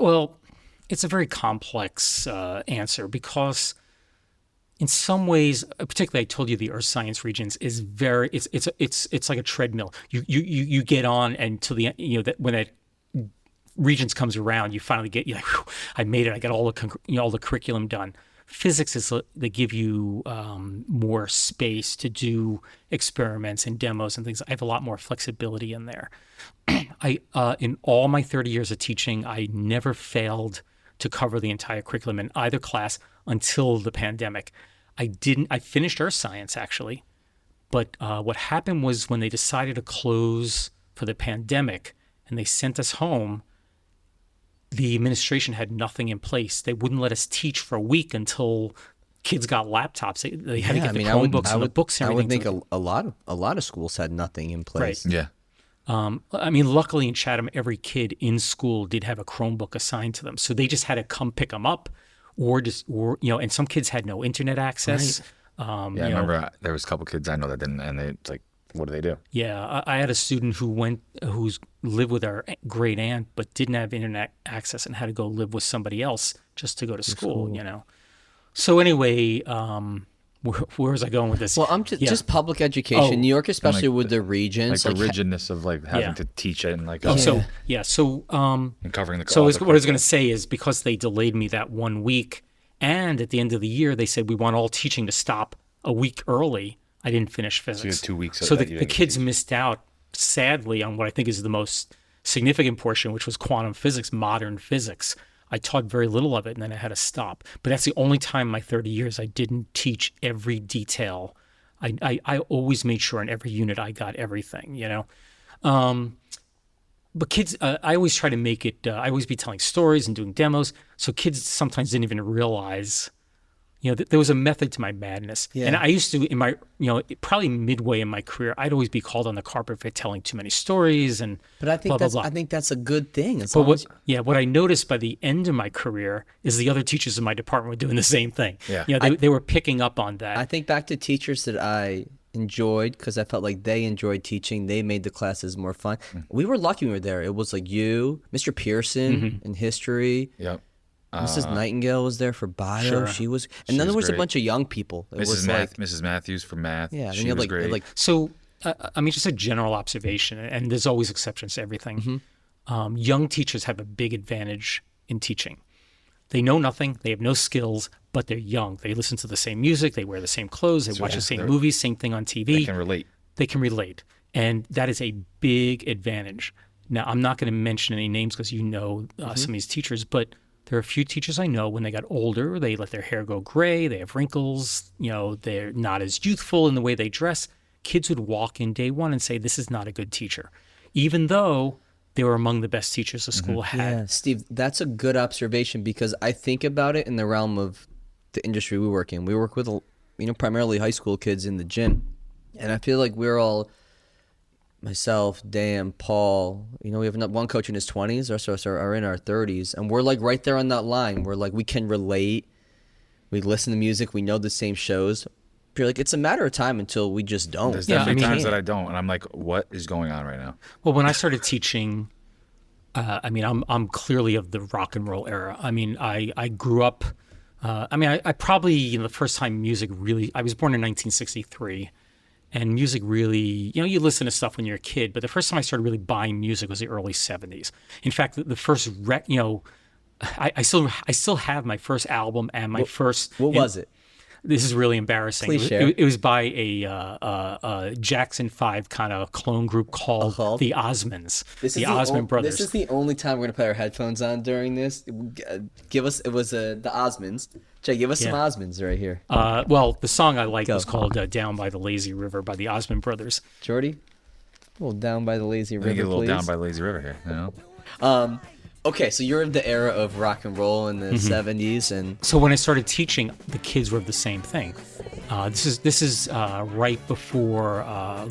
Well, it's a very complex answer because in some ways, particularly I told you the earth science Regents is very it's like a treadmill. You get on until the when that Regents comes around, you finally get I made it. I got all the curriculum done. Physics is they give you more space to do experiments and demos and things. I have a lot more flexibility in there. In all my 30 years of teaching, I never failed to cover the entire curriculum in either class until the pandemic. I finished earth science actually, but what happened was when they decided to close for the pandemic and they sent us home, the administration had nothing in place. They wouldn't let us teach for a week until kids got laptops. They had to get the Chromebooks and the books and everything. I would think a lot of schools had nothing in place. Right. Yeah. Luckily in Chatham, every kid in school did have a Chromebook assigned to them. So they just had to come pick them up and some kids had no internet access. Right. I remember there was a couple kids I know that didn't, and it's like, what do they do? Yeah, I had a student who's lived with our great aunt but didn't have internet access and had to go live with somebody else just to go to school. So anyway, where was I going with this? Well, I'm just public education. New York, especially with the regions, like the rigidness of like having to teach it and like and covering the. So what I was going to say is because they delayed me that 1 week, and at the end of the year they said we want all teaching to stop a week early. I didn't finish physics. So you had 2 weeks. So the kids missed out, sadly, on what I think is the most significant portion, which was quantum physics, modern physics. I taught very little of it, and then I had to stop. But that's the only time in my 30 years I didn't teach every detail. I always made sure in every unit I got everything, you know. But kids, I always try to make it, I always be telling stories and doing demos, so kids sometimes didn't even realize, you know, there was a method to my madness. Yeah. And I used to, in my, you know, probably midway in my career, I'd always be called on the carpet for telling too many stories and But I think blah, that's blah, blah. I think that's a good thing. But what I noticed by the end of my career is the other teachers in my department were doing the same thing. Yeah. You know, they were picking up on that. I think back to teachers that I enjoyed because I felt like they enjoyed teaching. They made the classes more fun. We were lucky when we were there. It was like you, Mr. Pearson in history. Yep. Mrs. Nightingale was there for bio. Sure. She was, and then there was great. a bunch of young people. It was Mrs. Matthews for math. Yeah, she was great. So, I mean, just a general observation, and there's always exceptions to everything. Young teachers have a big advantage in teaching. They know nothing, they have no skills, but they're young. They listen to the same music, they wear the same clothes, they watch the same movies, same thing on TV. They can relate. They can relate. And that is a big advantage. Now, I'm not going to mention any names because you know some of these teachers, but there are a few teachers I know when they got older, they let their hair go gray, they have wrinkles, you know, they're not as youthful in the way they dress. Kids would walk in day one and say, this is not a good teacher, even though they were among the best teachers the school had. Yeah, Steve, that's a good observation because I think about it in the realm of the industry we work in. We work with, you know, primarily high school kids in the gym. And I feel like we're all, myself, Dan, Paul, you know, we have one coach in his 20s, the rest of us are in our 30s. And we're like right there on that line. We're like, we can relate. We listen to music. We know the same shows. You're like, it's a matter of time until we just don't. There's definitely times that I don't, and I'm like, what is going on right now? Well, when I started teaching, I mean, I'm clearly of the rock and roll era. I mean, I grew up. I probably, you know, the first time music really. I was born in 1963, and music really, you know, you listen to stuff when you're a kid, but the first time I started really buying music was the early 70s. In fact, the first, you know, I still have my first album and my first. What was it? This is really embarrassing. Please share. It was by a Jackson 5 kind of clone group called the Osmonds, the Osmond Brothers. This is the only time we're going to put our headphones on during this. Give us, it was the Osmonds. Jay, give us some Osmonds right here. Well, the song I like was called Down by the Lazy River by the Osmond Brothers. Jordy? A little Down by the Lazy River, Get a little please. Down by the Lazy River here, you know? Okay, so you're in the era of rock and roll in the 70s, and so when I started teaching, the kids were the same thing. This is right before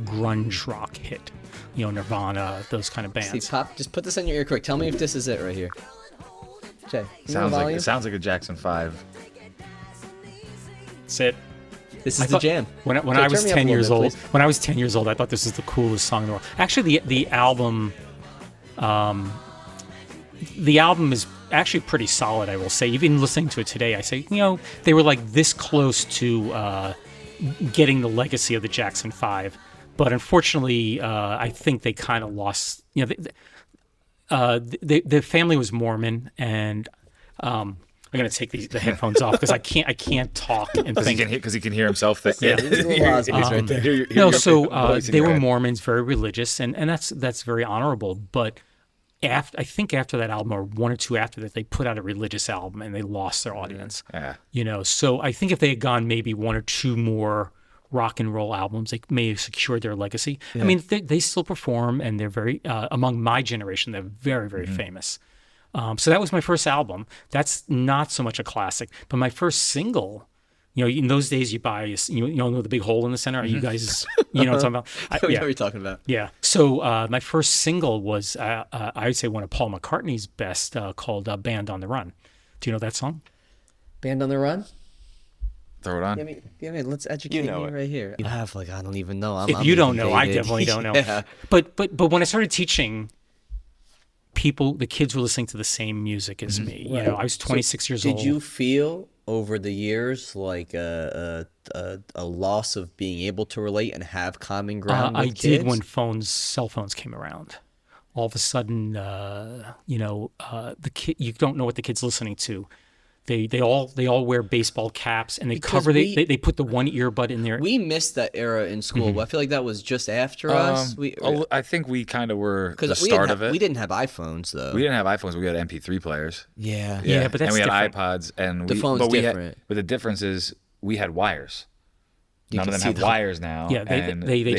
grunge rock hit, you know, Nirvana, those kind of bands. Steve, pop, just put this in your ear quick. Tell me if this is it right here. Jay, It sounds like a Jackson 5. That's it. This is the jam. When Jay, I was turn me up 10 a years little old, bit, please. when I was 10 years old, I thought this was the coolest song in the world. Actually, the album. The album is actually pretty solid, I will say. Even listening to it today, I say, you know, they were like this close to getting the legacy of the Jackson 5. But unfortunately, I think they kind of lost, you know, the family was Mormon, and I'm going to take the headphones off because I can't talk and think. Because he can hear himself. Yeah, there's a little Osmonds right there. No, so they were Mormons, very religious, and that's very honorable. But I think after that album, or one or two after that, they put out a religious album and they lost their audience. Yeah. You know, so I think if they had gone maybe one or two more rock and roll albums, they may have secured their legacy. Yeah. I mean, they still perform, and they're very among my generation, they're very, very famous. So that was my first album. That's not so much a classic, but my first single. You know, in those days, you buy, you know the big hole in the center. Are you guys, you know what I'm talking about? I know what you're talking about. Yeah. So my first single was, I would say, one of Paul McCartney's best, called "Band on the Run." Do you know that song? Band on the Run? Throw it on. Yeah, man, let's educate me right here. You have, like, I don't even know. If you don't know, I definitely don't know. Yeah. But when I started teaching, the kids were listening to the same music as me. Right. You know, I was 26 years old. Did you feel over the years, like a loss of being able to relate and have common ground with I kids? did when cell phones came around. All of a sudden, the kid, you don't know what the kid's listening to. They all wear baseball caps, and they they put the one earbud in there. We missed that era in school. But I feel like that was just after us. I think we kind of were the We start of it. We didn't have iPhones though. We didn't have iPhones. We had MP3 players. Yeah, but that's and we different. had iPods, and The phone's different. But the difference is we had wires. None of can them see have them. wires now. Yeah, they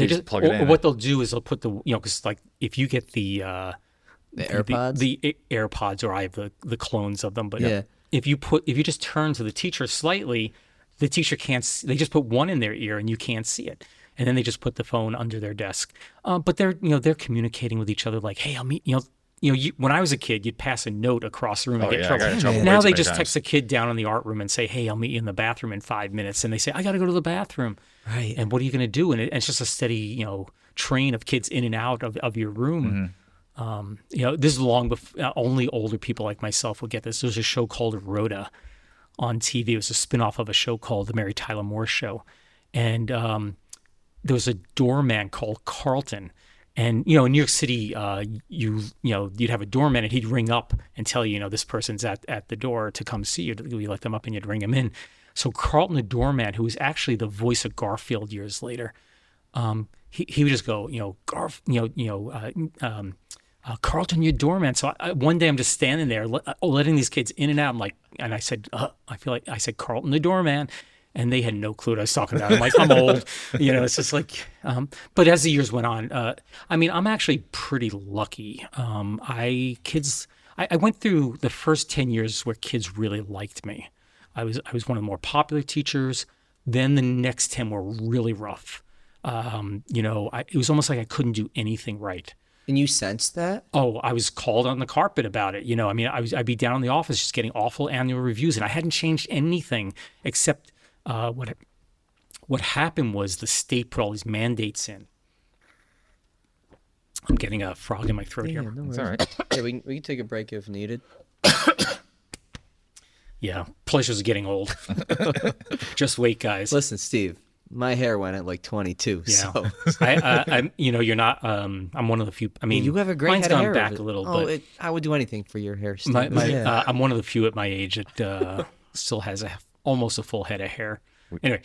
just plug it in. Or what they'll do is they'll put the because like if you get the AirPods, the AirPods, or I have the clones of them, but Yeah. if you just turn to the teacher slightly, the teacher can't. They just put one in their ear and you can't see it, and then they just put the phone under their desk. But they're communicating with each other like, hey, I'll meet when I was a kid, you'd pass a note across the room and get in I trouble. got in trouble way Now too they many just times. text a kid down in the art room and say, hey, I'll meet you in the bathroom in 5 minutes, and they say, I got to go to the bathroom. Right. And what are you going to do? And it's just a steady train of kids in and out of your room. This is long before only older people like myself will get this. There's a show called Rhoda on TV. It was a spinoff of a show called The Mary Tyler Moore Show. And there was a doorman called Carlton. And, in New York City, you'd have a doorman and he'd ring up and tell you, this person's at the door to come see you. You let them up and you'd ring him in. So Carlton, the doorman, who was actually the voice of Garfield years later, he would just go, Carlton, your doorman. So one day I'm just standing there letting these kids in and out. I'm like, and I said, I said, Carlton, the doorman. And they had no clue what I was talking about. I'm like, I'm old, it's just like, but as the years went on, I'm actually pretty lucky. I went through the first 10 years where kids really liked me. I was one of the more popular teachers. Then the next 10 were really rough. It was almost like I couldn't do anything right. And you sensed that? Oh, I was called on the carpet about it. I'd be down in the office just getting awful annual reviews, and I hadn't changed anything except what happened was the state put all these mandates in. I'm getting a frog in my throat here. No It's all right. Yeah, we can take a break if needed. Yeah, pleasures of getting old. Just wait, guys. Listen, Steve, my hair went at like 22. Yeah, So. I'm. You're not. I'm one of the few. I mean, You have a great mine's head of gone hair. back a little, but I would do anything for your hair, Steve. I'm one of the few at my age that still has almost a full head of hair. Anyway,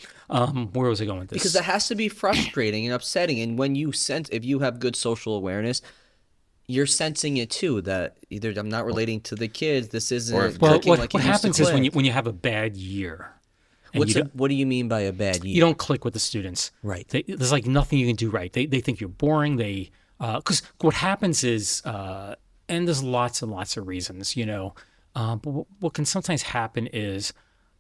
where was I going with this? Because that has to be frustrating and upsetting. And when you sense, if you have good social awareness, you're sensing it too. That either I'm not relating to the kids. This isn't clicking like what it used to happens is click. when you have a bad year. And What do you mean by a bad year? you don't click with the students. Right. There's like nothing you can do right. They think you're boring. Because what happens is, and there's lots and lots of reasons, but what can sometimes happen is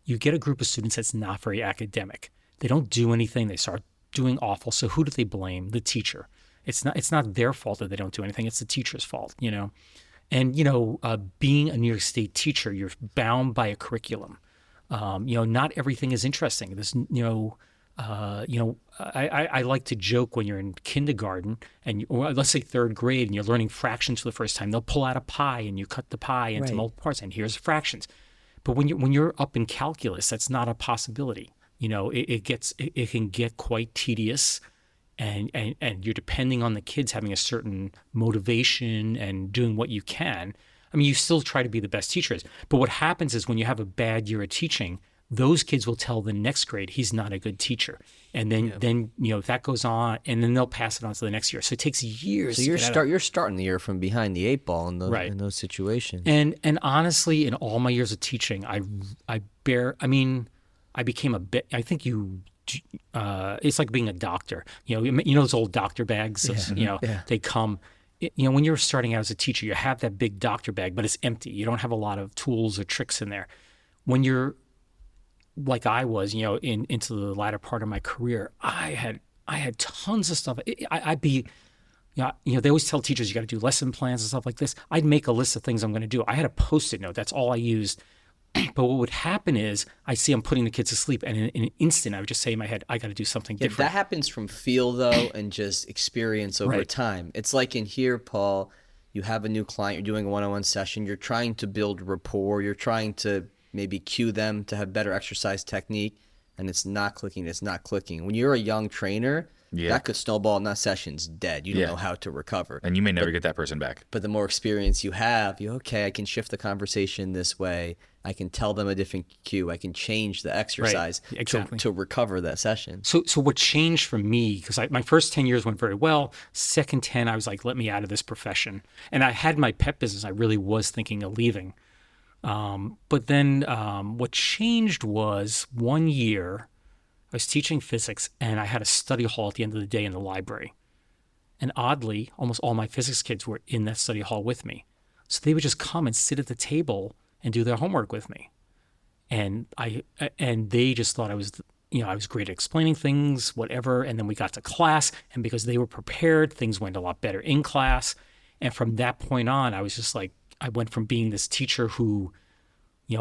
you get a group of students that's not very academic. They don't do anything. They start doing awful. So who do they blame? The teacher. It's not their fault that they don't do anything. It's the teacher's fault, And, being a New York State teacher, you're bound by a curriculum. Not everything is interesting. This, I like to joke when you're in kindergarten or let's say third grade and you're learning fractions for the first time. They'll pull out a pie and you cut the pie into multiple parts and here's fractions. But when you're up in calculus, that's not a possibility. It can get quite tedious, and you're depending on the kids having a certain motivation and doing what you can. I mean, you still try to be the best teachers, but what happens is when you have a bad year of teaching, those kids will tell the next grade he's not a good teacher, and then if that goes on, and then they'll pass it on to the next year. So it takes years. So you're starting the year from behind the eight ball in those situations. And honestly, in all my years of teaching, I became a bit. I think it's like being a doctor. Those old doctor bags. They come. When you're starting out as a teacher, you have that big doctor bag, but it's empty. You don't have a lot of tools or tricks in there. When you're like I was, into the latter part of my career, I had tons of stuff. I'd be, they always tell teachers you got to do lesson plans and stuff like this. I'd make a list of things I'm going to do. I had a Post-it note. That's all I used. But what would happen is I see I'm putting the kids to sleep, and in an instant I would just say in my head, I got to do something different. That happens from feel though, and just experience over time. It's like in here, Paul, you have a new client, you're doing a one-on-one session, you're trying to build rapport, you're trying to maybe cue them to have better exercise technique, and it's not clicking. When you're a young trainer, that could snowball and that session's dead. You don't know how to recover. And you may never get that person back. But the more experience you have, I can shift the conversation this way. I can tell them a different cue. I can change the exercise to recover that session. So what changed for me, because my first 10 years went very well. Second 10, I was like, let me out of this profession. And I had my pet business. I really was thinking of leaving. But then what changed was one year I was teaching physics and I had a study hall at the end of the day in the library. And oddly, almost all my physics kids were in that study hall with me. So they would just come and sit at the table and do their homework with me. And they just thought I was great at explaining things, whatever. And then we got to class, and because they were prepared, things went a lot better in class. And from that point on, I was just like, I went from being this teacher who, they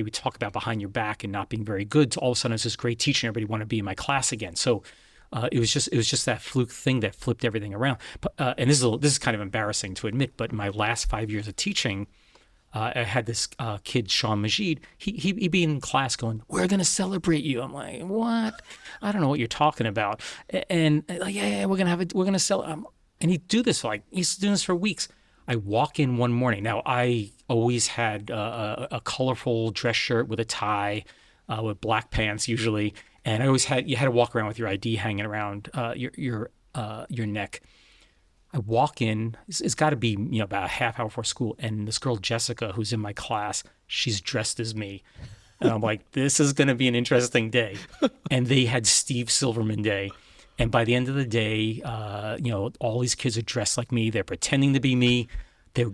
would talk about behind your back and not being very good, to all of a sudden I was this great teacher and everybody wanted to be in my class again. So it was just that fluke thing that flipped everything around. But, and this is kind of embarrassing to admit, but in my last 5 years of teaching, I had this kid, Sean Majid. He'd be in class going, "We're gonna celebrate you." I'm like, "What? I don't know what you're talking about." And like, yeah, we're gonna celebrate. And he'd do this he's doing this for weeks. I walk in one morning. Now, I always had a colorful dress shirt with a tie, with black pants usually, and you had to walk around with your ID hanging around your neck. I walk in. It's got to be about a half hour before school, and this girl Jessica, who's in my class, she's dressed as me, and I'm like, this is going to be an interesting day. And they had Steve Silverman Day. And by the end of the day, all these kids are dressed like me. They're pretending to be me. They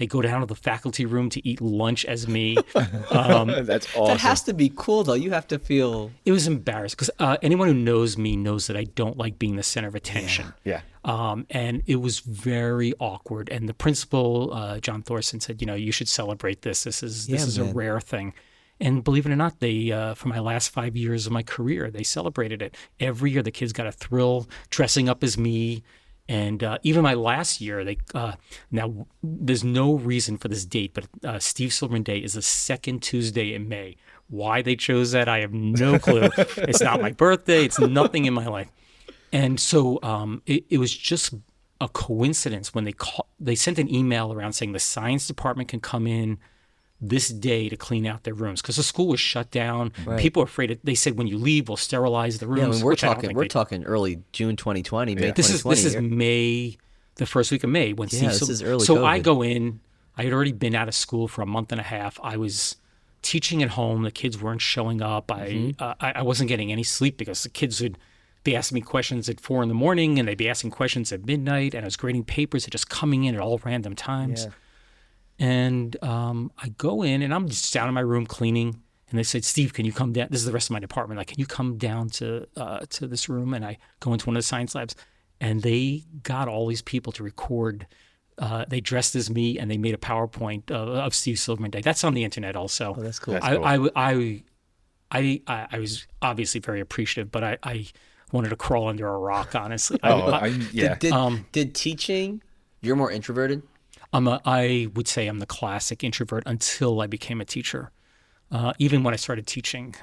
go down to the faculty room to eat lunch as me. That's awesome. That has to be cool, though. You have to feel... It was embarrassing because anyone who knows me knows that I don't like being the center of attention. Yeah. And it was very awkward. And the principal, John Thorson, said, you should celebrate this. This is a rare thing. And believe it or not, they, for my last 5 years of my career, they celebrated it. Every year the kids got a thrill dressing up as me. And even my last year, now there's no reason for this date, but Steve Silverman Day is the second Tuesday in May. Why they chose that, I have no clue. It's not my birthday. It's nothing in my life. And so it was just a coincidence when they sent an email around saying the science department can come in this day to clean out their rooms because the school was shut down. Right. People were afraid. They said, when you leave, we'll sterilize the rooms. Yeah, I mean, we're talking early June 2020, May 2020. This is May, the first week of May. This is early So COVID. I go in. I had already been out of school for a month and a half. I was teaching at home. The kids weren't showing up. I wasn't getting any sleep because the kids would be asking me questions at 4 a.m, and they'd be asking questions at midnight, and I was grading papers at just coming in at all random times. Yeah. And I go in, and I'm just down in my room cleaning. And they said, "Steve, can you come down?" This is the rest of my department. Like, "Can you come down to this room?" And I go into one of the science labs, and they got all these people to record. They dressed as me, and they made a PowerPoint of Steve Silverman Day. That's on the internet also. Oh, that's cool. I was obviously very appreciative, but I wanted to crawl under a rock, honestly. Did teaching? You're more introverted. I would say I'm the classic introvert until I became a teacher. Even when I started teaching,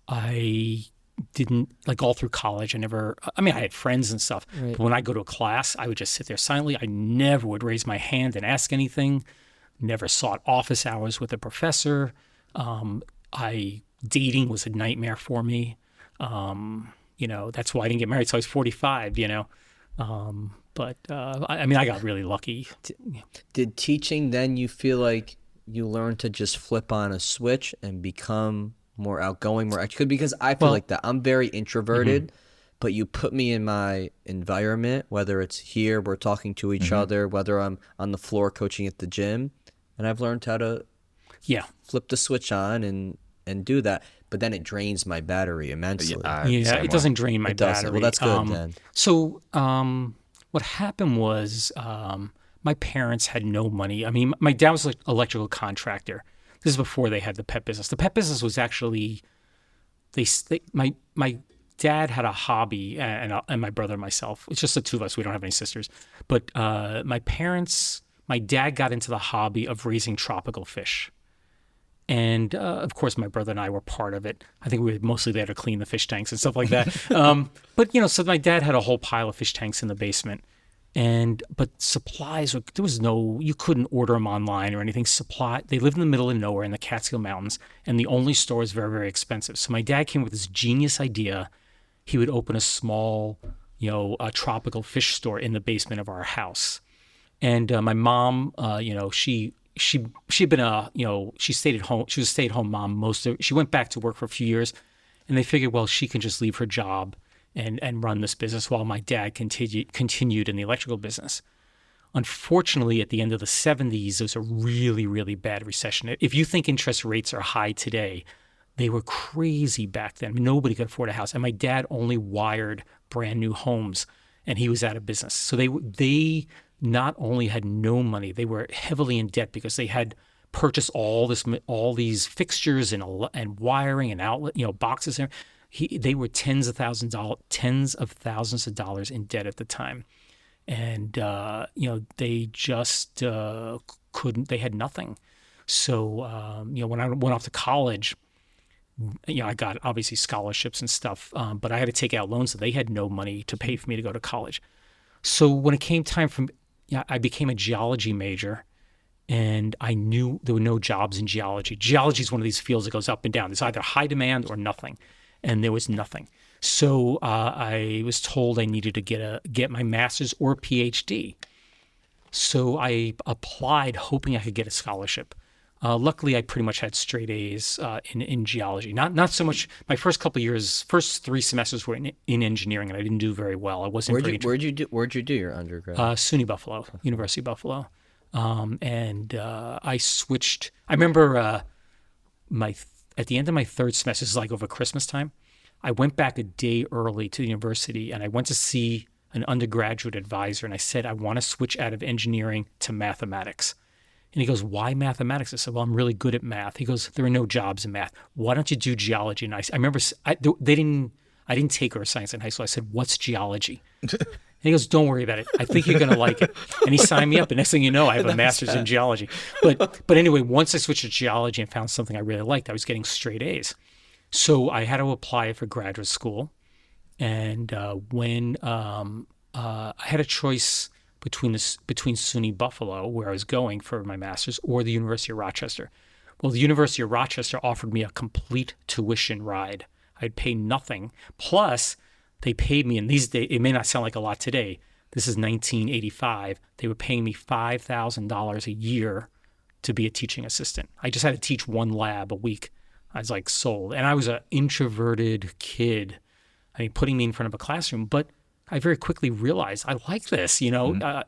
I didn't, like, all through college, I had friends and stuff, right. But when I go to a class, I would just sit there silently. I never would raise my hand and ask anything, never sought office hours with a professor. Dating was a nightmare for me. That's why I didn't get married until I was 45, But I got really lucky. Did teaching then you feel like you learned to just flip on a switch and become more outgoing, more extroverted? Because I feel like that. I'm very introverted, but you put me in my environment, whether it's here, we're talking to each other, whether I'm on the floor coaching at the gym, and I've learned how to flip the switch on and do that. But then it drains my battery immensely. It doesn't drain my battery. Well, that's good then. So what happened was my parents had no money. I mean, my dad was an electrical contractor. This is before they had the pet business. The pet business was actually, my dad had a hobby, and my brother and myself. It's just the two of us. We don't have any sisters. But my my dad got into the hobby of raising tropical fish. And of course, my brother and I were part of it. I think we were mostly there to clean the fish tanks and stuff like that. But so my dad had a whole pile of fish tanks in the basement. But supplies, you couldn't order them online or anything. They lived in the middle of nowhere in the Catskill Mountains, and the only store is very, very expensive. So my dad came with this genius idea. He would open a small, a tropical fish store in the basement of our house. And my mom, she had been she stayed at home. She was a stay-at-home mom she went back to work for a few years, and they figured, well, she can just leave her job and run this business while my dad continued in the electrical business. Unfortunately, at the end of the 70s, there was a really, really bad recession. If you think interest rates are high today, they were crazy back then. Nobody could afford a house. And my dad only wired brand new homes, and he was out of business. So they not only had no money, they were heavily in debt because they had purchased all these fixtures and wiring and outlet, boxes there. They were tens of thousands of dollars in debt at the time. And, they just couldn't, they had nothing. So, when I went off to college, I got obviously scholarships and stuff, but I had to take out loans, so they had no money to pay for me to go to college. So when it came time I became a geology major, and I knew there were no jobs in geology. Geology is one of these fields that goes up and down. There's either high demand or nothing. And there was nothing. So I was told I needed to get my master's or PhD. So I applied hoping I could get a scholarship. Luckily, I pretty much had straight A's in geology. Not so much. My first couple of years, first 3 semesters were in engineering, and I didn't do very well. I wasn't. Where'd you do your undergrad? SUNY Buffalo, University of Buffalo, and I switched. I remember at the end of my 3rd semester, this is like over Christmas time, I went back a day early to the university, and I went to see an undergraduate advisor, and I said, I want to switch out of engineering to mathematics. And he goes, why mathematics? I said, well, I'm really good at math. He goes, there are no jobs in math. Why don't you do geology? And I remember I didn't take earth science in high school. I said, what's geology? And he goes, don't worry about it. I think you're going to like it. And he signed me up. And next thing you know, I have a master's in geology. But anyway, once I switched to geology and found something I really liked, I was getting straight A's. So I had to apply for graduate school. And when I had a choice between SUNY Buffalo, where I was going for my master's, or the University of Rochester. Well, the University of Rochester offered me a complete tuition ride. I'd pay nothing. Plus, they paid me, in these days, it may not sound like a lot today. This is 1985. They were paying me $5,000 a year to be a teaching assistant. I just had to teach 1 lab a week. I was like sold. And I was an introverted kid. I mean, putting me in front of a classroom, but I very quickly realized I like this, Mm-hmm.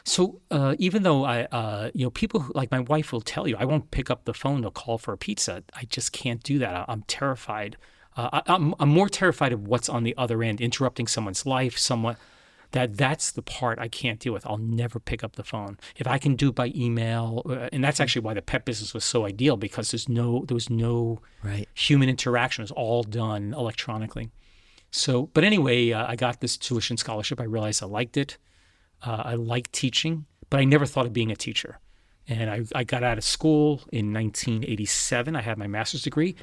So even though people like my wife will tell you, I won't pick up the phone to call for a pizza. I just can't do that. I'm terrified. I'm more terrified of what's on the other end, interrupting someone's life, that's the part I can't deal with. I'll never pick up the phone. If I can do it by email, and that's actually why the pet business was so ideal, because there was no human interaction. It was all done electronically. So, but anyway, I got this tuition scholarship. I realized I liked it. I liked teaching, but I never thought of being a teacher. And I got out of school in 1987. I had my master's degree,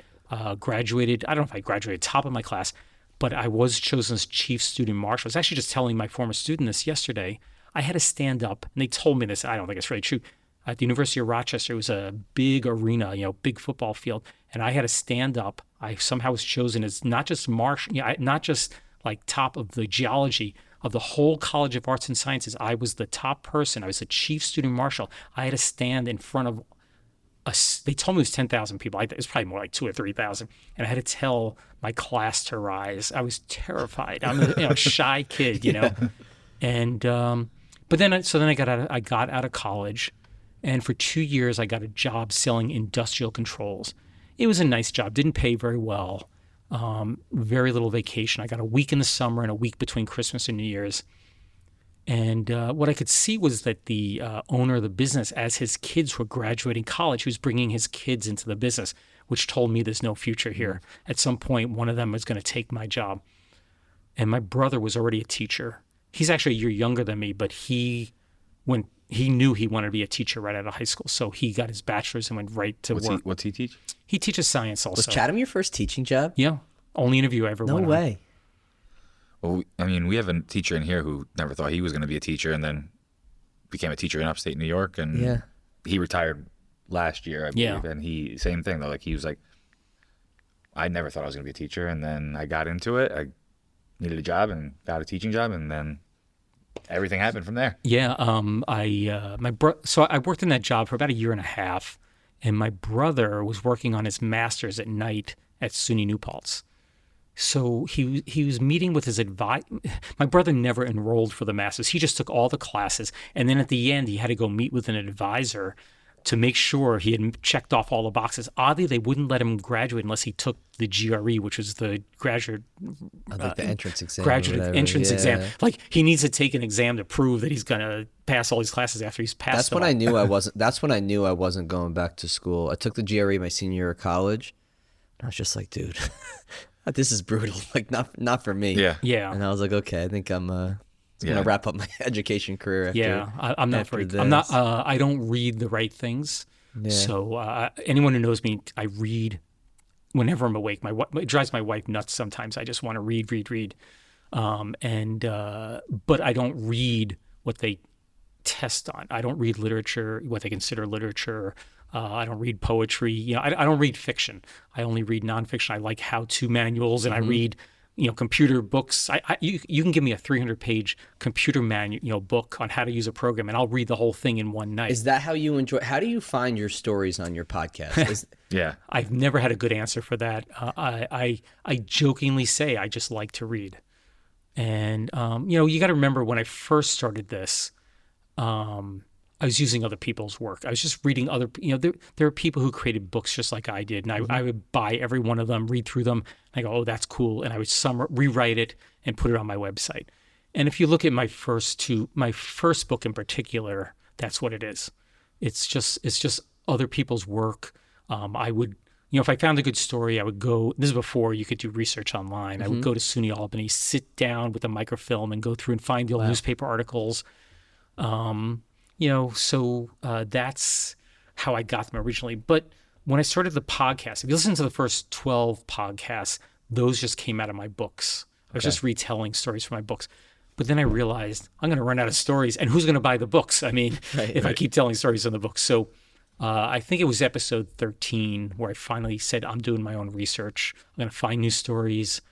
graduated. I don't know if I graduated top of my class, but I was chosen as chief student marshal. I was actually just telling my former student this yesterday. I had to stand up, and they told me this. I don't think it's really true. At the University of Rochester, it was a big arena, big football field, and I had to stand up. I somehow was chosen as not just not just like top of the geology of the whole College of Arts and Sciences. I was the top person. I was the chief student marshal. I had to stand in front of they told me it was 10,000 people. It was probably more like 2,000 or 3,000. And I had to tell my class to rise. I was terrified. I'm a shy kid, And but then I got out of college, and for 2 years I got a job selling industrial controls. It was a nice job. Didn't pay very well. Very little vacation. I got a week in the summer and a week between Christmas and New Year's. And what I could see was that the owner of the business, as his kids were graduating college, he was bringing his kids into the business, which told me there's no future here. At some point, one of them was going to take my job. And my brother was already a teacher. He's actually a year younger than me, but he went he knew he wanted to be a teacher right out of high school. So he got his bachelor's and went right to work. What's he teach? He teaches science also. Was Chatham your first teaching job? Yeah. Only interview I ever went No way. Well, we have a teacher in here who never thought he was going to be a teacher, and then became a teacher in upstate New York, and he retired last year, I believe. And he, same thing though, like he was like, I never thought I was going to be a teacher, and then I got into it. I needed a job and got a teaching job, and then everything happened from there. Yeah. So I worked in that job for about a year and a half, and my brother was working on his master's at night at SUNY New Paltz. So he was meeting with his advisor. My brother never enrolled for the master's. He just took all the classes, and then at the end he had to go meet with an advisor to make sure he had checked off all the boxes. Oddly, they wouldn't let him graduate unless he took the GRE, which is the graduate the entrance exam. Graduate entrance exam. Like he needs to take an exam to prove that he's gonna pass all these classes after he's passed. That's when I knew I wasn't. That's when I knew I wasn't going back to school. I took the GRE my senior year of college, and I was just like, dude. This is brutal. Like not for me. Yeah. And I was like, okay, I think I'm gonna wrap up my education career. I'm not very. I'm not. I don't read the right things. Yeah. So anyone who knows me, I read whenever I'm awake. It drives my wife nuts sometimes. I just want to read. But I don't read what they test on. I don't read literature, what they consider literature. I don't read poetry. I don't read fiction. I only read nonfiction. I like how-to manuals, and I read, computer books. You can give me a 300-page computer book on how to use a program, and I'll read the whole thing in one night. Is that how you enjoy? How do you find your stories on your podcast? I've never had a good answer for that. I jokingly say I just like to read, and you got to remember when I first started this. I was using other people's work. I was just reading other, there are people who created books just like I did. And I would buy every one of them, read through them. And I go, oh, that's cool. And I would rewrite it and put it on my website. And if you look at my first book in particular, that's what it is. It's just other people's work. I would, if I found a good story, I would go, this is before you could do research online. I would go to SUNY Albany, sit down with a microfilm and go through and find the old newspaper articles. So that's how I got them originally. But when I started the podcast, if you listen to the first 12 podcasts, those just came out of my books. I was just retelling stories from my books. But then I realized I'm going to run out of stories, and who's going to buy the books? I mean, I keep telling stories in the books. So I think it was episode 13 where I finally said, I'm doing my own research. I'm going to find new stories.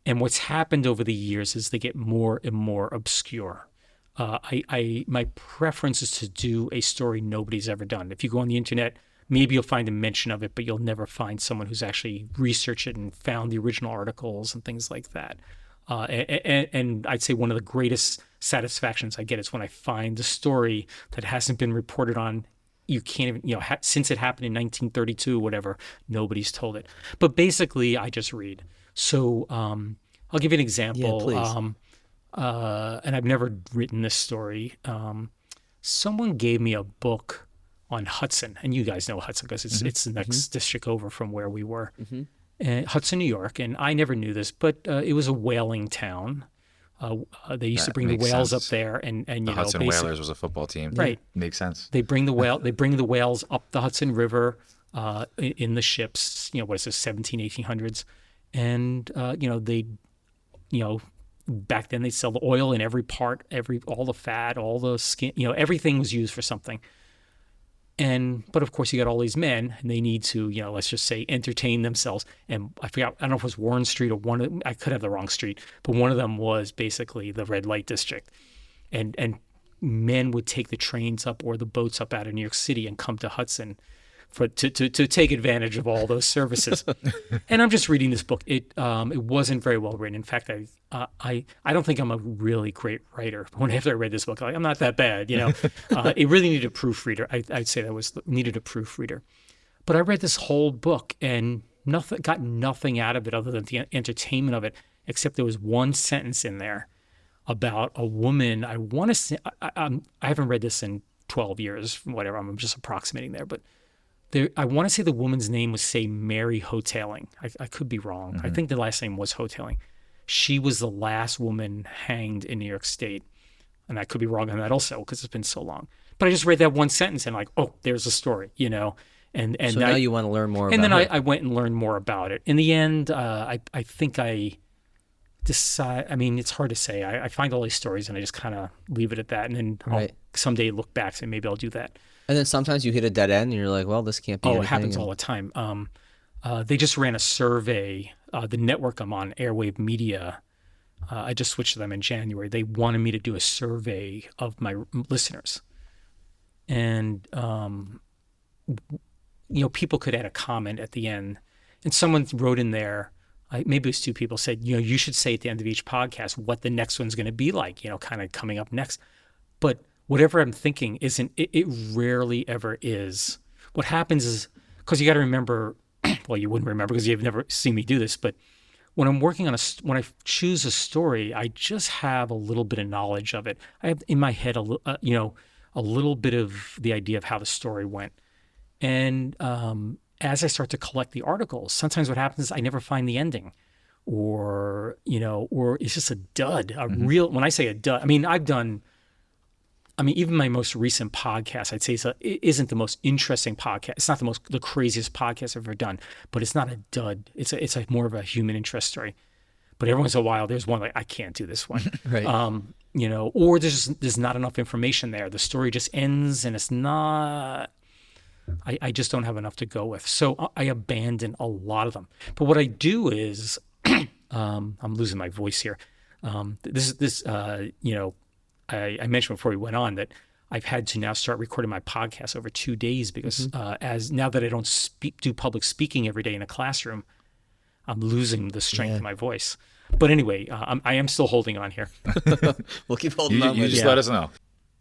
And what's happened over the years is they get more and more obscure. My preference is to do a story nobody's ever done. If you go on the internet, maybe you'll find a mention of it, but you'll never find someone who's actually researched it and found the original articles and things like that. And I'd say one of the greatest satisfactions I get is when I find the story that hasn't been reported on. You can't even, since it happened in 1932 or whatever, nobody's told it. But basically, I just read. So I'll give you an example. Yeah, please. And I've never written this story. Someone gave me a book on Hudson, and you guys know Hudson because it's the next district over from where we were, Hudson, New York. And I never knew this, but it was a whaling town. They used to bring the whales up there, and the Hudson Whalers was a football team, right? Makes sense. They bring the whales up the Hudson River in the ships. What is this, 1800s, and back then they sell the oil in every part, all the fat, all the skin, everything was used for something. But of course you got all these men and they need to, let's just say entertain themselves. And I don't know if it was Warren Street or I could have the wrong street, but one of them was basically the red light district. And men would take the trains up or the boats up out of New York City and come to Hudson to take advantage of all those services. And I'm just reading this book. It wasn't very well written. In fact, I don't think I'm a really great writer. But after I read this book, I'm not that bad. It really needed a proofreader. I'd say that needed a proofreader. But I read this whole book and got nothing out of it other than the entertainment of it, except there was one sentence in there about a woman. I want to say I haven't read this in 12 years, whatever. I'm just approximating there, but. I want to say the woman's name was, say, Mary Hoteling. I could be wrong. I think the last name was Hoteling. She was the last woman hanged in New York State. And I could be wrong on that also because it's been so long. But I just read that one sentence and like, oh, there's a story, And so now you want to learn more about it. And then I went and learned more about it. In the end, I think I decide. I mean, it's hard to say. I find all these stories and I just kind of leave it at that. And then I'll someday look back and say, maybe I'll do that. And then sometimes you hit a dead end and you're like, well, this can't be anything. It happens all the time. They just ran a survey, the network I'm on, Airwave Media. I just switched to them in January. They wanted me to do a survey of my listeners. And, people could add a comment at the end. And someone wrote in there, maybe it was two people, said, you should say at the end of each podcast what the next one's going to be like, kind of coming up next. But whatever I'm thinking isn't, it rarely ever is. What happens is, because you got to remember, well, you wouldn't remember because you've never seen me do this, but when I'm working on when I choose a story, I just have a little bit of knowledge of it. I have in my head, a little bit of the idea of how the story went. And as I start to collect the articles, sometimes what happens is I never find the ending, or it's just a dud. When I say a dud, I mean, even my most recent podcast, I'd say it isn't the most interesting podcast. It's not the craziest podcast I've ever done, but it's not a dud. It's like more of a human interest story. But every once in a while, there's one like, I can't do this one. Right. Or there's not enough information there. The story just ends and it's not, I just don't have enough to go with. So I abandon a lot of them. But what I do is, I'm losing my voice here. I mentioned before we went on that I've had to now start recording my podcast over 2 days because as now that I don't do public speaking every day in a classroom, I'm losing the strength of my voice. But anyway, I am still holding on here. We'll keep holding on. You just let us know.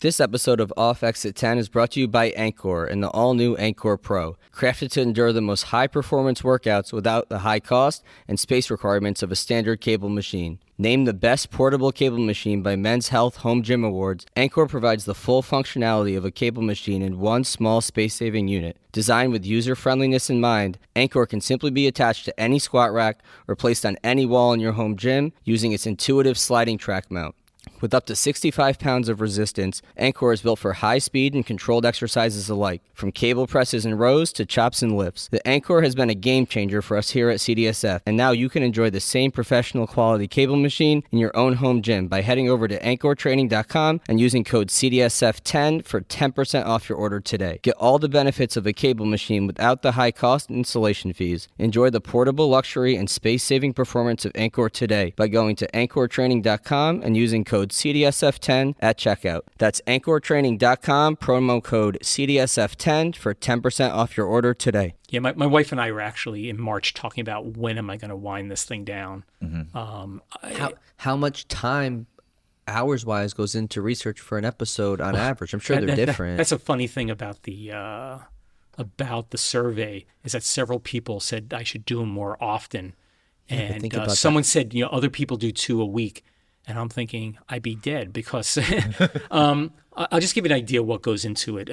This episode of Off Exit 10 is brought to you by Anchor and the all-new Anchor Pro, crafted to endure the most high-performance workouts without the high cost and space requirements of a standard cable machine. Named the best portable cable machine by Men's Health Home Gym Awards, Anchor provides the full functionality of a cable machine in one small space-saving unit. Designed with user-friendliness in mind, Anchor can simply be attached to any squat rack or placed on any wall in your home gym using its intuitive sliding track mount. With up to 65 pounds of resistance, Anchor is built for high speed and controlled exercises alike, from cable presses and rows to chops and lifts. The Anchor has been a game changer for us here at CDSF, and now you can enjoy the same professional quality cable machine in your own home gym by heading over to anchortraining.com and using code CDSF10 for 10% off your order today. Get all the benefits of a cable machine without the high cost and installation fees. Enjoy the portable luxury and space-saving performance of Anchor today by going to anchortraining.com and using code CDSF10 at checkout. That's anchortraining.com, promo code CDSF10 for 10% off your order today. Yeah, my wife and I were actually in March talking about when am I going to wind this thing down. How much time, hours-wise, goes into research for an episode on average? I'm sure they're different. That's a funny thing about the survey is that several people said I should do them more often. And someone said, other people do 2 a week. And I'm thinking I'd be dead because I'll just give you an idea what goes into it.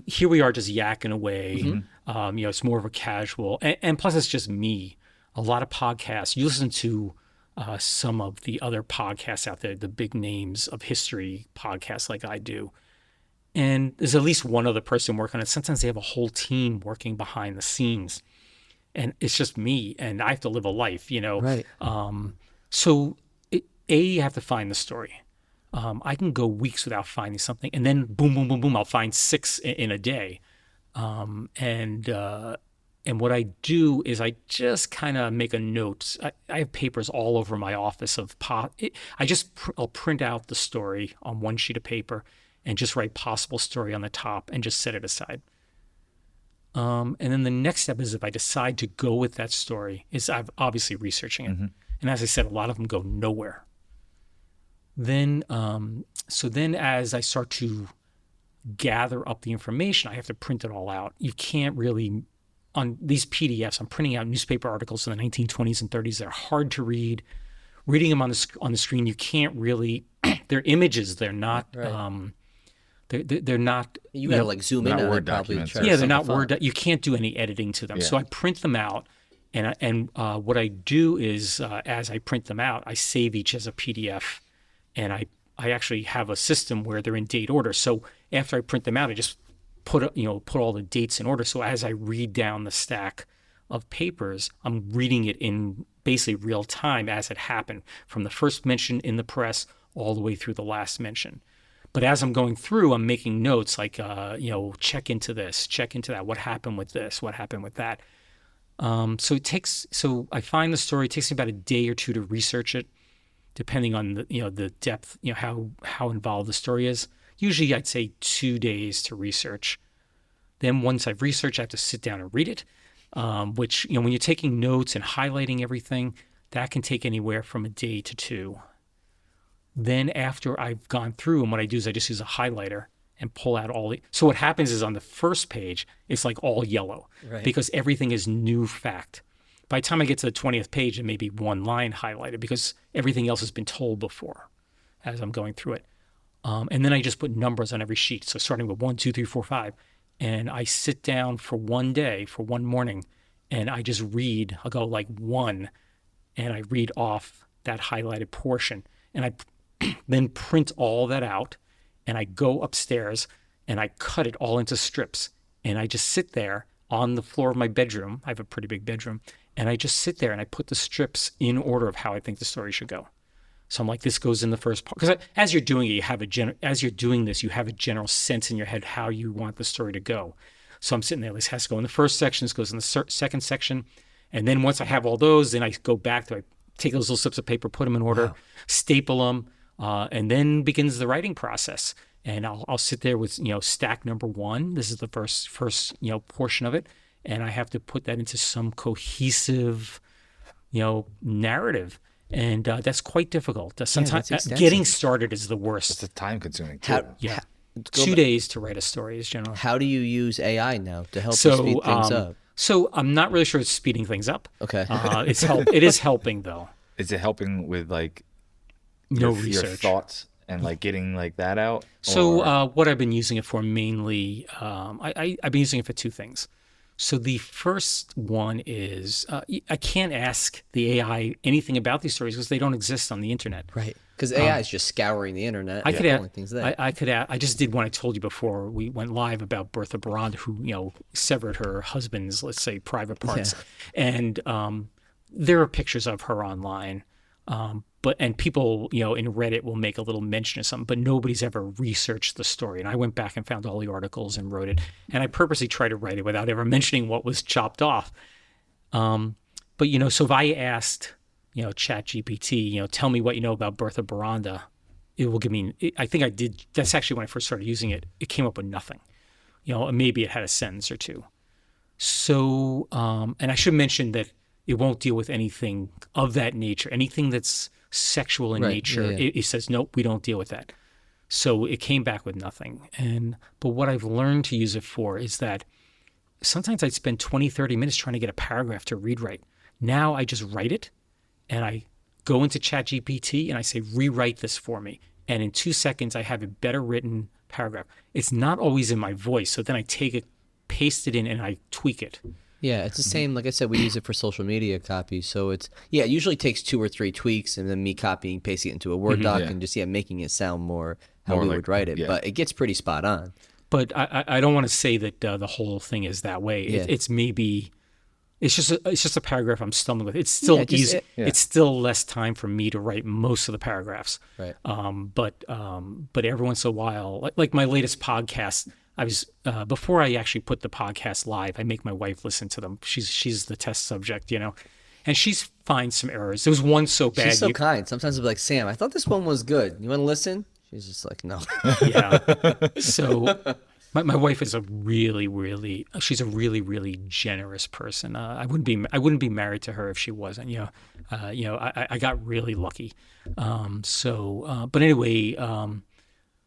Here we are just yakking away. It's more of a casual. And plus it's just me. A lot of podcasts. You listen to some of the other podcasts out there, the big names of history podcasts like I do. And there's at least one other person working on it. Sometimes they have a whole team working behind the scenes. And it's just me. And I have to live a life, Right. You have to find the story. I can go weeks without finding something, and then boom, boom, boom, boom, I'll find 6 in a day. And what I do is I just kind of make a note. I have papers all over my office I'll print out the story on one sheet of paper and just write possible story on the top and just set it aside. And then the next step is if I decide to go with that story, is I'm obviously researching it. And as I said, a lot of them go nowhere. Then as I start to gather up the information, I have to print it all out. You can't really, on these PDFs, I'm printing out newspaper articles in the 1920s and 30s. They're hard to read. Reading them on the screen, you can't really, they're images. They're not, right. They're not. You gotta like zoom in on Word it probably. documents. Yeah, they're not Word. You can't do any editing to them. Yeah. So I print them out. And what I do is, as I print them out, I save each as a PDF, and I actually have a system where they're in date order. So after I print them out, I just put all the dates in order. So as I read down the stack of papers, I'm reading it in basically real time as it happened, from the first mention in the press all the way through the last mention. But as I'm going through, I'm making notes like, check into this, check into that. What happened with this? What happened with that? So I find the story. It takes me about a day or two to research it, depending on the depth, how involved the story is. Usually I'd say 2 days to research. Then once I've researched, I have to sit down and read it, which, when you're taking notes and highlighting everything, that can take anywhere from a day to 2. Then after I've gone through, and what I do is I just use a highlighter and pull out so what happens is on the first page, it's like all yellow, right, because everything is new fact. By the time I get to the 20th page, it may be one line highlighted because everything else has been told before as I'm going through it. And then I just put numbers on every sheet. So starting with 1, 2, 3, 4, 5. And I sit down for one day, for one morning, and I just read. I'll go like 1, and I read off that highlighted portion. And I then print all that out, and I go upstairs, and I cut it all into strips. And I just sit there on the floor of my bedroom. I have a pretty big bedroom. And I just sit there, and I put the strips in order of how I think the story should go. So I'm like, this goes in the first part. Because as you're doing it, you have a general sense in your head how you want the story to go. So I'm sitting there, this has to go in the first section, this goes in the second section. And then once I have all those, then I go back to, I take those little slips of paper, put them in order, staple them, and then begins the writing process. And I'll sit there with, stack number 1. This is the first portion of it. And I have to put that into some cohesive, narrative. And that's quite difficult. Sometimes getting started is the worst. It's time consuming too. 2 days to write a story is generally. How do you use AI now to help you speed things up? So I'm not really sure it's speeding things up. Okay. It is helping though. Is it helping with your research thoughts and getting that out? So what I've been using it for mainly, I've been using it for 2 things. So the first one is I can't ask the AI anything about these stories because they don't exist on the internet. Right. Because AI is just scouring the internet. I just did one I told you before we went live about Bertha Baranda, who severed her husband's, let's say, private parts, and there are pictures of her online. And people, in Reddit will make a little mention of something, but nobody's ever researched the story. And I went back and found all the articles and wrote it. And I purposely tried to write it without ever mentioning what was chopped off. But so if I asked, ChatGPT, tell me what you know about Bertha Baranda, it will give me, I think I did. That's actually when I first started using it. It came up with nothing. Maybe it had a sentence or 2. So, and I should mention that it won't deal with anything of that nature, anything that's sexual in nature. Yeah. It says, nope, we don't deal with that. So it came back with nothing. But what I've learned to use it for is that sometimes I'd spend 20, 30 minutes trying to get a paragraph to read right. Now I just write it and I go into ChatGPT and I say, rewrite this for me. And in 2 seconds, I have a better written paragraph. It's not always in my voice. So then I take it, paste it in, and I tweak it. Yeah, it's the same. Like I said, we use it for social media copy. So it usually takes 2 or 3 tweaks and then me copying, pasting it into a Word doc and just, making it sound more how we would write it. Yeah. But it gets pretty spot on. But I don't want to say that the whole thing is that way. Yeah. It's maybe, it's just a paragraph I'm stumbling with. It's still easy. It's still less time for me to write most of the paragraphs. Right. But every once in a while, like my latest podcast, I was before I actually put the podcast live, I make my wife listen to them. She's the test subject, and she's finds some errors. There was one so bad. She's so kind. Sometimes I'll be like, Sam, I thought this one was good. You want to listen? She's just like, no. Yeah. So my wife is she's a really, really generous person. I wouldn't be married to her if she wasn't. I got really lucky. But anyway.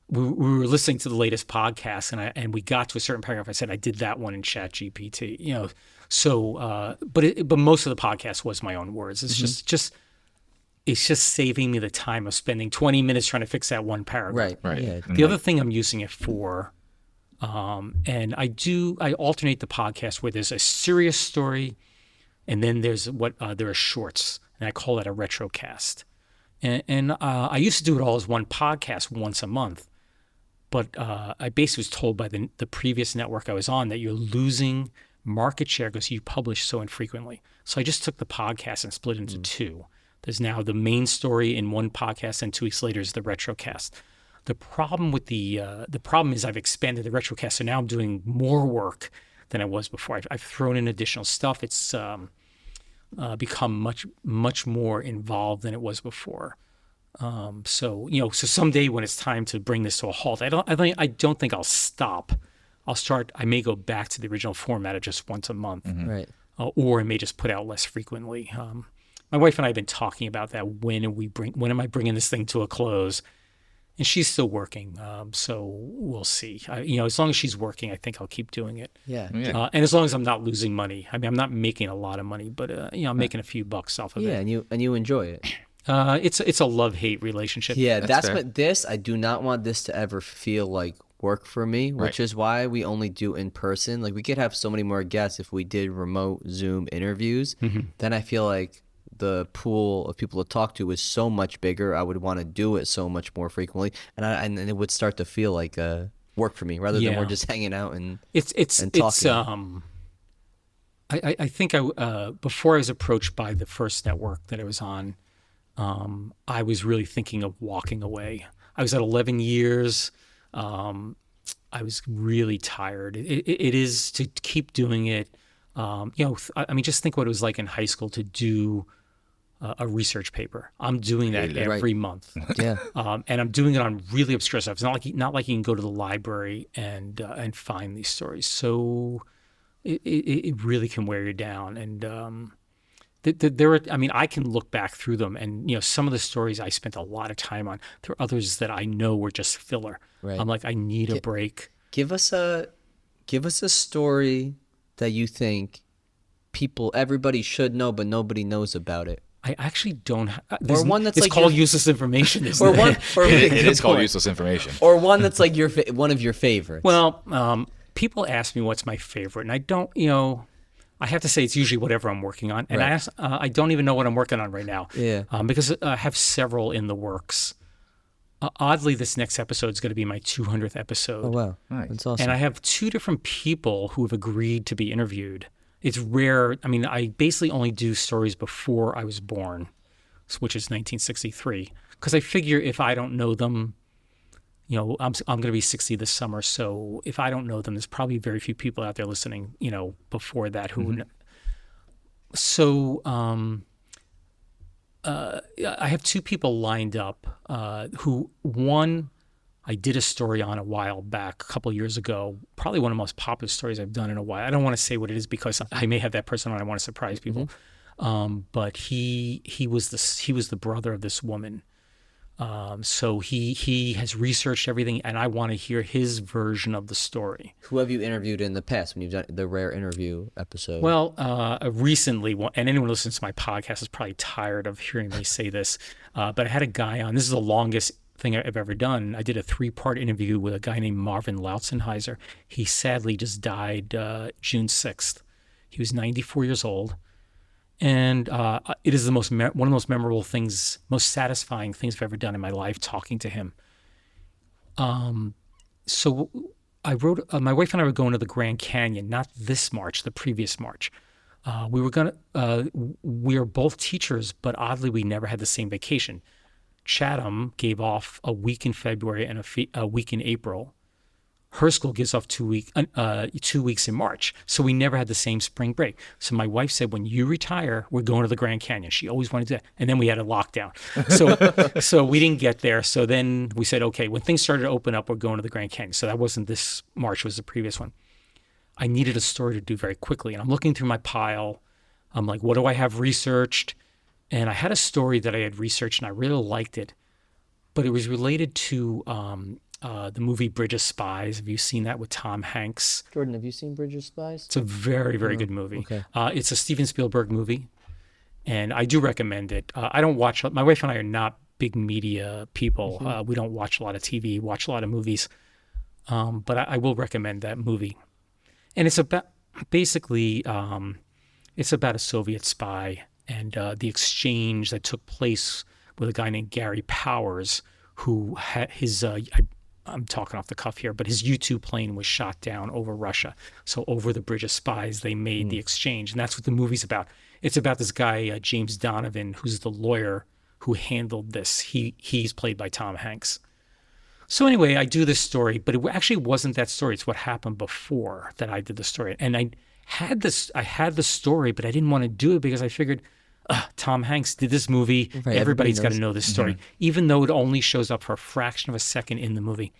We were listening to the latest podcast, and we got to a certain paragraph. I said I did that one in ChatGPT, So, but most of the podcast was my own words. It's just saving me the time of spending 20 minutes trying to fix that one paragraph. Right. Yeah. The other thing I'm using it for, and I alternate the podcast where there's a serious story, and then there's there are shorts, and I call that a retrocast. And I used to do it all as one podcast once a month. But I basically was told by the previous network I was on that you're losing market share because you publish so infrequently. So I just took the podcast and split it into two. There's now the main story in one podcast, and 2 weeks later is the retrocast. The problem with the problem is I've expanded the retrocast, so now I'm doing more work than I was before. I've thrown in additional stuff. It's become much more involved than it was before. So someday when it's time to bring this to a halt, I don't think I'll stop. I may go back to the original format of just once a month, right? Or I may just put out less frequently. My wife and I have been talking about that. When am I bringing this thing to a close? And she's still working, so we'll see. As long as she's working, I think I'll keep doing it. Yeah. And as long as I'm not losing money. I mean, I'm not making a lot of money, but I'm making a few bucks off of it. Yeah, and you enjoy it. It's a love-hate relationship. Yeah, that's fair. what this. I do not want this to ever feel like work for me, which is why we only do in person. Like, we could have so many more guests if we did remote Zoom interviews. Then I feel like the pool of people to talk to is so much bigger. I would want to do it so much more frequently, and it would start to feel like work for me rather than we're just hanging out and talking. I think before I was approached by the first network that I was on, I was really thinking of walking away. I was at 11 years. I was really tired. It is to keep doing it. Just think what it was like in high school to do a research paper. I'm doing that every month. Yeah. And I'm doing it on really obscure stuff. It's not like you can go to the library and find these stories. So it really can wear you down. And I can look back through them, and some of the stories I spent a lot of time on. There are others that I know were just filler. Right. I'm like, I need a break. Give us a story that you think everybody should know, but nobody knows about it. I actually don't. Or one that's it's like called useless information. Or one. It is called useless information. Or one that's like one of your favorites. Well, people ask me what's my favorite, and I don't. I have to say it's usually whatever I'm working on, and I don't even know what I'm working on right now. Yeah. Because I have several in the works. Oddly, this next episode is going to be my 200th episode. Oh wow, Nice. that's awesome. And I have 2 different people who have agreed to be interviewed. It's rare. I mean, I basically only do stories before I was born, which is 1963, because I figure if I don't know them, I'm going to be 60 this summer. So if I don't know them, there's probably very few people out there listening, before that who would. So I have 2 people lined up who, one, I did a story on a while back, a couple of years ago, probably one of the most popular stories I've done in a while. I don't want to say what it is because I may have that person on. I want to surprise people. But he was the brother of this woman. So he has researched everything, and I want to hear his version of the story. Who have you interviewed in the past when you've done the rare interview episode? Well, recently, and anyone who listens to my podcast is probably tired of hearing me say this, but I had a guy on. This is the longest thing I've ever done. I did a 3-part interview with a guy named Marvin Lautzenheiser. He sadly just died June 6th. He was 94 years old. And it is one of the most memorable things, most satisfying things I've ever done in my life, talking to him. So I wrote, my wife and I were going to the Grand Canyon, not this March, the previous March. We are both teachers, but oddly, we never had the same vacation. Chatham gave off a week in February and a week in April. Her school gives off 2 weeks in March. So we never had the same spring break. So my wife said, when you retire, we're going to the Grand Canyon. She always wanted to do that. And then we had a lockdown. So we didn't get there. So then we said, okay, when things started to open up, we're going to the Grand Canyon. So that wasn't this March, it was the previous one. I needed a story to do very quickly. And I'm looking through my pile. I'm like, what do I have researched? And I had a story that I had researched, and I really liked it. But it was related to the movie Bridge of Spies. Have you seen that with Tom Hanks? Jordan, have you seen Bridge of Spies? It's a very, very good movie. Okay. It's a Steven Spielberg movie, and I do recommend it. I don't watch. My wife and I are not big media people. We don't watch a lot of TV, watch a lot of movies. But I will recommend that movie. And it's about basically it's about a Soviet spy and the exchange that took place with a guy named Gary Powers, who had his, I'm talking off the cuff here, but his U-2 plane was shot down over Russia. So over the Bridge of Spies, they made the exchange. And that's what the movie's about. It's about this guy, James Donovan, who's the lawyer who handled this. He's played by Tom Hanks. So anyway, I do this story, but it actually wasn't that story. It's what happened before that I did the story. And I had the story, but I didn't want to do it because I figured, Tom Hanks did this movie. Right, everybody's got to know this story, even though it only shows up for a fraction of a second in the movie.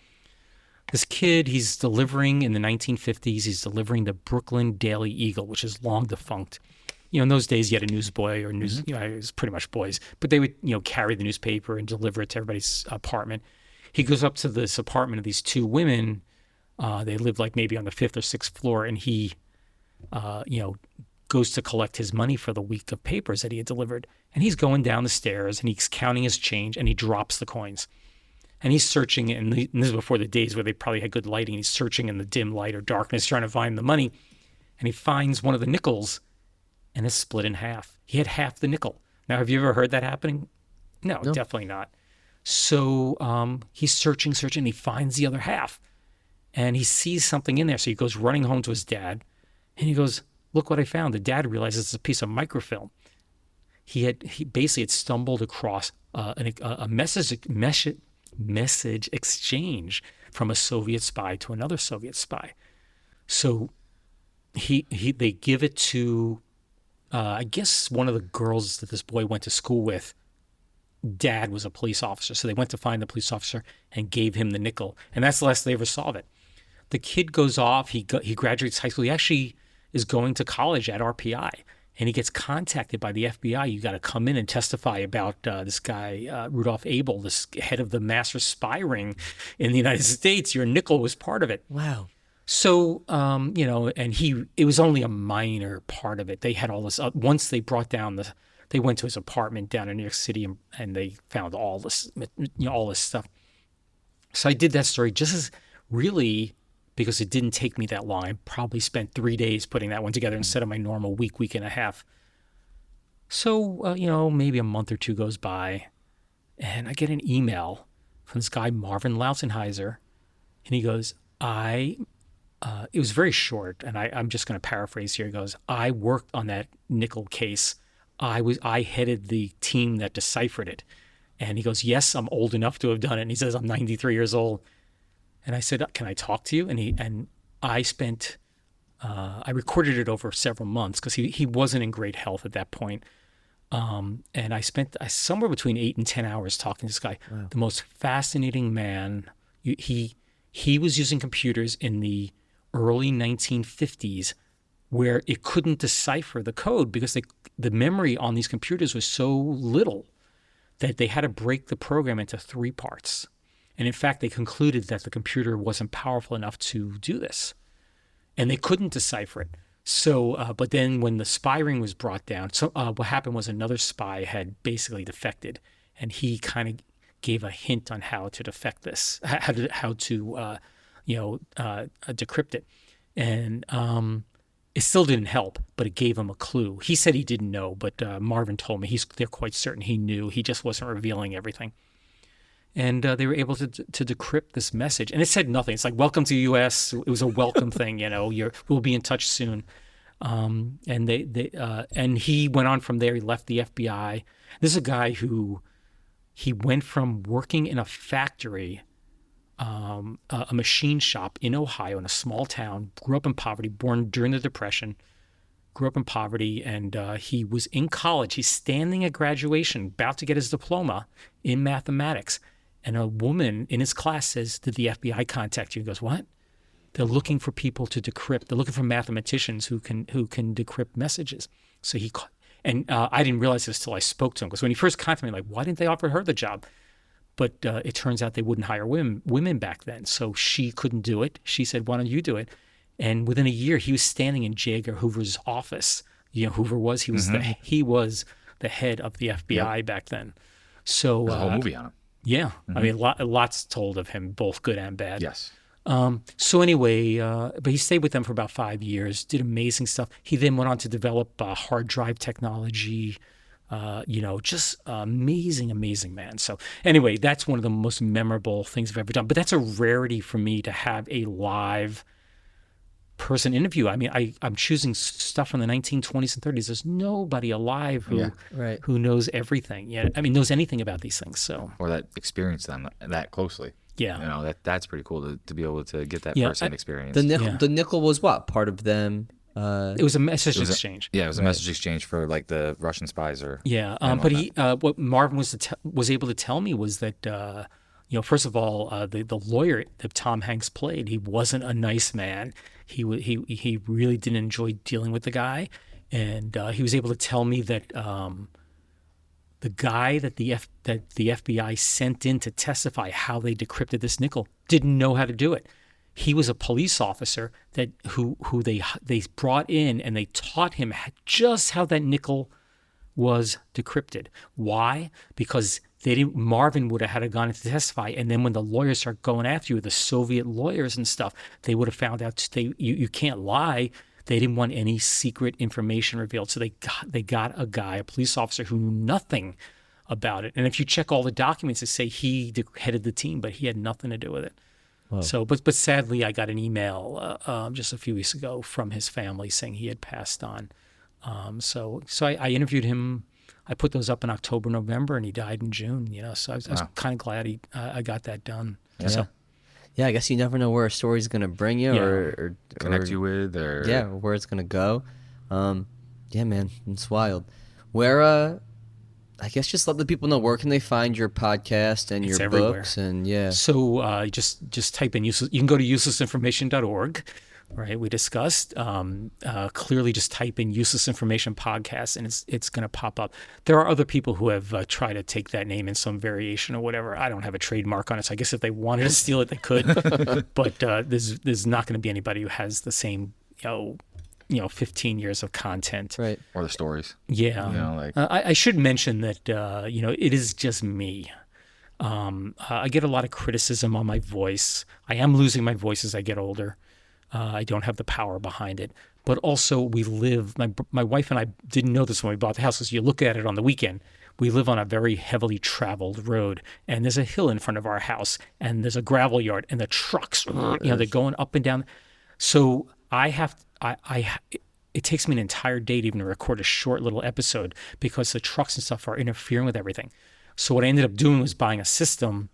This kid, he's delivering in the 1950s, he's delivering the Brooklyn Daily Eagle, which is long defunct. In those days, you had a newsboy or news, it was pretty much boys, but they would, carry the newspaper and deliver it to everybody's apartment. He goes up to this apartment of these two women. They lived like maybe on the 5th or 6th floor, and he, goes to collect his money for the week of papers that he had delivered. And he's going down the stairs, and he's counting his change, and he drops the coins. And he's searching, and this is before the days where they probably had good lighting. He's searching in the dim light or darkness, trying to find the money. And he finds one of the nickels, and it's split in half. He had half the nickel. Now, have you ever heard that happening? No. Definitely not. So he's searching, and he finds the other half. And he sees something in there, so he goes running home to his dad, and he goes, "Look what I found." The dad realizes it's a piece of microfilm. He basically had stumbled across a message exchange from a Soviet spy to another Soviet spy. So they give it to, I guess, one of the girls that this boy went to school with. Dad was a police officer, so they went to find the police officer and gave him the nickel, and that's the last they ever saw of it. The kid goes off. He graduates high school. He actually is going to college at RPI, and he gets contacted by the FBI. You got to come in and testify about this guy, Rudolph Abel, this head of the master spy ring in the United States. Your nickel was part of it. Wow. So, and it was only a minor part of it. They had all this, once they brought down they went to his apartment down in New York City and they found all this, all this stuff. So I did that story just as really, because it didn't take me that long. I probably spent 3 days putting that one together instead of my normal week and a half. So, maybe a month or two goes by, and I get an email from this guy, Marvin Lautenheiser, and he goes, it was very short, and I'm just going to paraphrase here. He goes, "I worked on that nickel case. I headed the team that deciphered it." And he goes, "Yes, I'm old enough to have done it." And he says, "I'm 93 years old." And I said, "Can I talk to you?" And I recorded it over several months because he wasn't in great health at that point. And I spent somewhere between 8 and 10 hours talking to this guy. Wow. The most fascinating man. He was using computers in the early 1950s where it couldn't decipher the code because the memory on these computers was so little that they had to break the program into 3 parts. And in fact, they concluded that the computer wasn't powerful enough to do this. And they couldn't decipher it. So, but then when the spy ring was brought down, what happened was another spy had basically defected. And he kind of gave a hint on how to defect this, how to decrypt it. And it still didn't help, but it gave him a clue. He said he didn't know, but Marvin told me they're quite certain he knew. He just wasn't revealing everything. And they were able to decrypt this message. And it said nothing. It's like, "Welcome to the U.S." It was a welcome thing, we'll be in touch soon. And and he went on from there. He left the FBI. This is a guy who he went from working in a factory, a machine shop in Ohio in a small town, grew up in poverty, born during the Depression, grew up in poverty, and he was in college. He's standing at graduation, about to get his diploma in mathematics. And a woman in his class says, "Did the FBI contact you?" He goes, "What?" "They're looking for people to decrypt. They're looking for mathematicians who can decrypt messages." So I didn't realize this till I spoke to him, because when he first contacted me, I'm like, why didn't they offer her the job? But it turns out they wouldn't hire women back then. So she couldn't do it. She said, "Why don't you do it?" And within a year, he was standing in J. Edgar Hoover's office. Hoover was, he was the head of the FBI back then. So there's a whole movie on him. Yeah. I mean, lots told of him, both good and bad. Yes. So anyway, but he stayed with them for about 5 years, did amazing stuff. He then went on to develop hard drive technology, Just amazing, amazing man. So anyway, that's one of the most memorable things I've ever done. But that's a rarity for me to have a live person interview. I mean, I'm choosing stuff from the 1920s and 30s. There's nobody alive who knows everything. Yeah, I mean, knows anything about these things. So or that experienced them that closely. Yeah, that's pretty cool to be able to get that first-hand experience. The nickel was what part of them? It was a message exchange. It was a message exchange for like the Russian spies or. Yeah, but what Marvin was able to tell me was that. First of all, the lawyer that Tom Hanks played, he wasn't a nice man. He really didn't enjoy dealing with the guy, and he was able to tell me that the guy that the FBI sent in to testify how they decrypted this nickel didn't know how to do it. He was a police officer who they brought in, and they taught him just how that nickel was decrypted. Why? Because Marvin would have had to gone in to testify, and then when the lawyers start going after you, the Soviet lawyers and stuff, they would have found out you can't lie. They didn't want any secret information revealed, so they got a police officer who knew nothing about it. And if you check all the documents, they say he headed the team, but he had nothing to do with it. Wow. So, but sadly, I got an email just a few weeks ago from his family saying he had passed on. So I interviewed him. I put those up in October, November, and he died in June. So I was kind of glad I got that done. Yeah. So, yeah, I guess you never know where a story's going to bring you or connect you with, or where it's going to go. Yeah, man, it's wild. Where I guess just let the people know, where can they find your podcast and your books and So just type in useless. You can go to uselessinformation.org. Right, we discussed. Clearly, just type in "useless information podcast" and it's going to pop up. There are other people who have tried to take that name in some variation or whatever. I don't have a trademark on it, so I guess if they wanted to steal it, they could. But there's not going to be anybody who has the same 15 years of content, right? Or the stories. Yeah, I should mention that it is just me. I get a lot of criticism on my voice. I am losing my voice as I get older. I don't have the power behind it. But also we live, my wife and I didn't know this when we bought the house, because you look at it on the weekend. We live on a very heavily traveled road, and there's a hill in front of our house, and there's a gravel yard, and the trucks, they're going up and down. So it takes me an entire day to even record a short little episode, because the trucks and stuff are interfering with everything. So what I ended up doing was buying a system.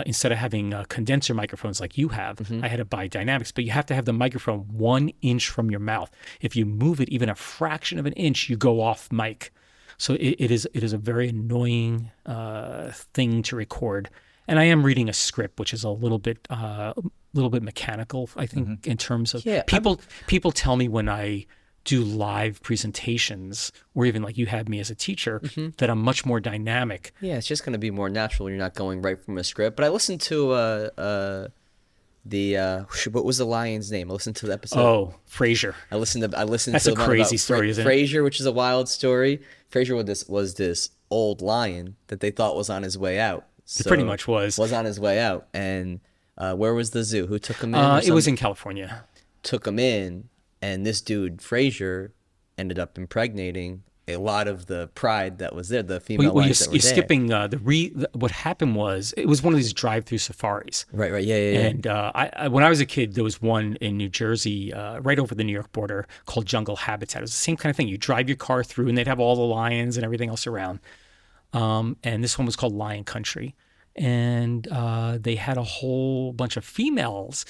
Instead of having condenser microphones like you have, I had to buy dynamics. But you have to have the microphone 1 inch from your mouth. If you move it even a fraction of an inch, you go off mic. So it is a very annoying thing to record. And I am reading a script, which is a little bit mechanical, I think, in terms of people tell me when I do live presentations, or even like you had me as a teacher, that I'm much more dynamic. Yeah, it's just going to be more natural. You're not going right from a script. But I listened to what was the lion's name? I listened to the episode. Oh, Frasier. I listened That's to a crazy story, isn't it? Frasier, which is a wild story. Frasier was this old lion that they thought was on his way out. So it pretty much was on his way out. And where was the zoo? Who took him in? It was in California. Took him in. And this dude, Frasier, ended up impregnating a lot of the pride that was there, the female lions that were there. You're skipping what happened was, it was one of these drive-through safaris. Right, yeah. And when I was a kid, there was one in New Jersey, right over the New York border, called Jungle Habitat. It was the same kind of thing. You drive your car through, and they'd have all the lions and everything else around. And this one was called Lion Country. And they had a whole bunch of females,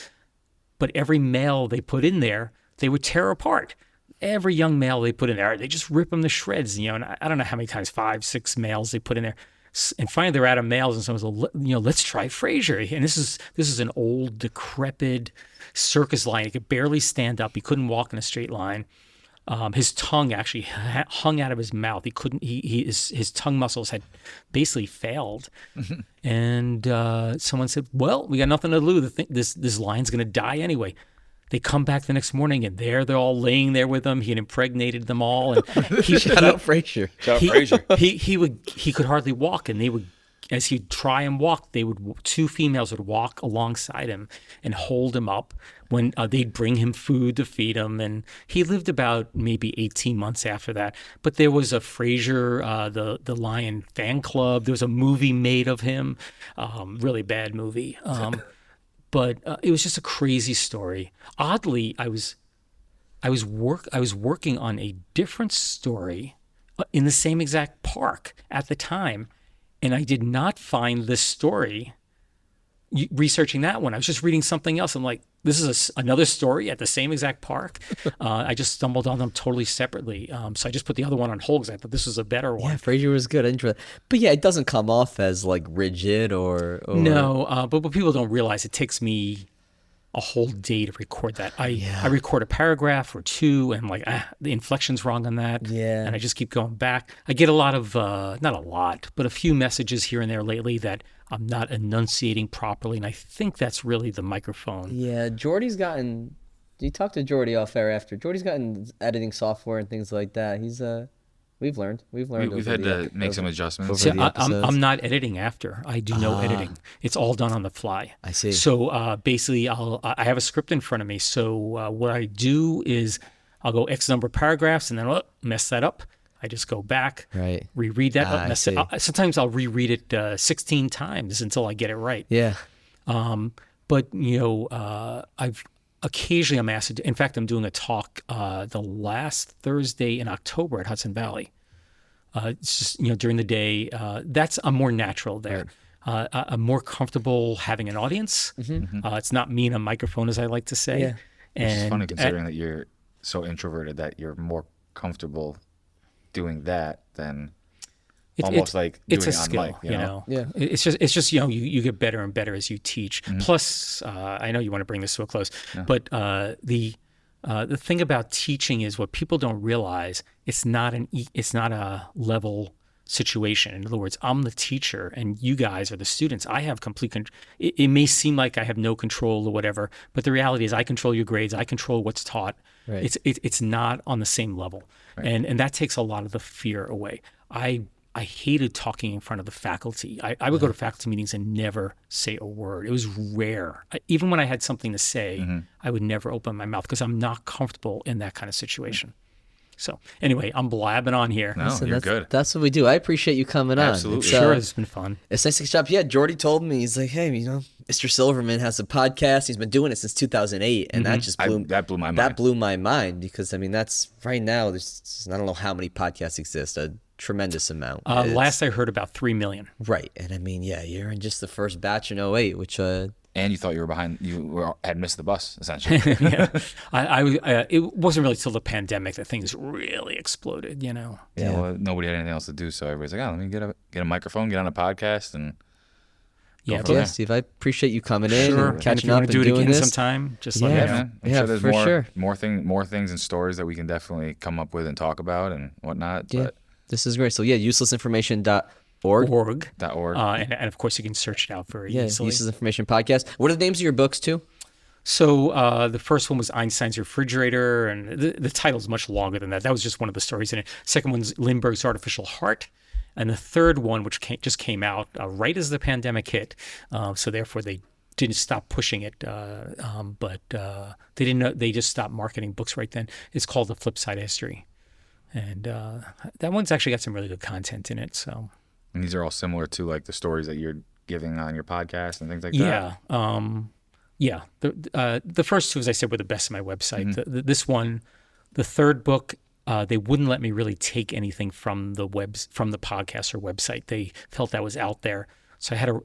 but every male they put in there, they would tear apart. Every young male they put in there, they just rip them to shreds. And I don't know how many times, 5, 6 males they put in there. And finally they're out of males, and someone was like, let's try Frasier. And this is an old, decrepit circus lion. He could barely stand up. He couldn't walk in a straight line. His tongue actually hung out of his mouth. He couldn't. His tongue muscles had basically failed. And someone said, "Well, we got nothing to lose. This lion's going to die anyway." They come back the next morning, and they're all laying there with him. He had impregnated them all, and Shout out Frasier. He could hardly walk, and as he'd try and walk, two females would walk alongside him and hold him up when they'd bring him food to feed him. And he lived about maybe 18 months after that. But there was a Fraser, the Lion fan club. There was a movie made of him, really bad movie. But it was just a crazy story. Oddly, I was working on a different story in the same exact park at the time, and I did not find this story researching that one. I was just reading something else. I'm like, this is another story at the same exact park. I just stumbled on them totally separately. So I just put the other one on hold because I thought this was a better one. Yeah, Fraser was good. I enjoyed it. But yeah, it doesn't come off as like rigid or... No, but what people don't realize, it takes me a whole day to record that. I record a paragraph or two, and like the inflection's wrong on that. Yeah. And I just keep going back. I get a lot of, not a lot, but a few messages here and there lately that I'm not enunciating properly, and I think that's really the microphone. Yeah, Jordy's gotten... You talked to Jordy off air after. Jordy's gotten editing software and things like that. He's we've learned. We've had to make some adjustments. See, I'm not editing after. I do no editing. It's all done on the fly. I see. So basically, I have a script in front of me. So what I do is I'll go X number of paragraphs and then mess that up. I just go back, reread that up, mess it up. Sometimes I'll reread it 16 times until I get it right. Yeah. But occasionally I'm asked to, in fact, I'm doing a talk the last Thursday in October at Hudson Valley. It's just, during the day, I'm more natural there. Right. I'm more comfortable having an audience. Mm-hmm. It's not me and a microphone, as I like to say. Yeah. It's funny considering that you're so introverted that you're more comfortable doing that than almost like doing it on skill, mic, you know? Yeah. It's just you get better and better as you teach. Mm-hmm. Plus, I know you want to bring this to a close, but the thing about teaching is what people don't realize. It's not a level situation. In other words, I'm the teacher and you guys are the students. I have complete control. It may seem like I have no control or whatever, but the reality is I control your grades. I control what's taught. Right. It's not on the same level. Right. And that takes a lot of the fear away. I hated talking in front of the faculty. I would go to faculty meetings and never say a word. It was rare. Even when I had something to say, I would never open my mouth because I'm not comfortable in that kind of situation. So anyway, I'm blabbing on here. No, you're good. That's what we do. I appreciate you coming on. Absolutely. Sure, it's been fun. It's nice to catch up. Yeah, Jordy told me, he's like, hey, Mr. Silverman has a podcast. He's been doing it since 2008, and that just blew my mind. That blew my mind because, that's right now, there's I don't know how many podcasts exist, a tremendous amount. Last I heard about 3 million. Right, and you're in just the first batch in 2008, which... And you thought you were behind. Had missed the bus, essentially. Yeah, it wasn't really till the pandemic that things really exploded. Yeah. Well, nobody had anything else to do, so everybody's like, let me get a microphone, get on a podcast, and Steve, I appreciate you coming in and catching up and do it doing again this sometime. Just let me know. I'm sure there's more things and stories that we can definitely come up with and talk about and whatnot. Yeah, but this is great. So uselessinformation.org. And of course you can search it out very easily. Useless Information Podcast. What are the names of your books too? So the first one was Einstein's Refrigerator, and the title's much longer than that. That was just one of the stories in it. Second one's Lindbergh's Artificial Heart. And the third one, which just came out right as the pandemic hit, so therefore they didn't stop pushing it, but they didn't know, they just stopped marketing books right then. It's called The Flip Side of History. And that one's actually got some really good content in it. So. And these are all similar to like the stories that you're giving on your podcast and things like that? Yeah. The first two, as I said, were the best on my website. Mm-hmm. This one, the third book, they wouldn't let me really take anything from the podcast or website. They felt that was out there. So I had to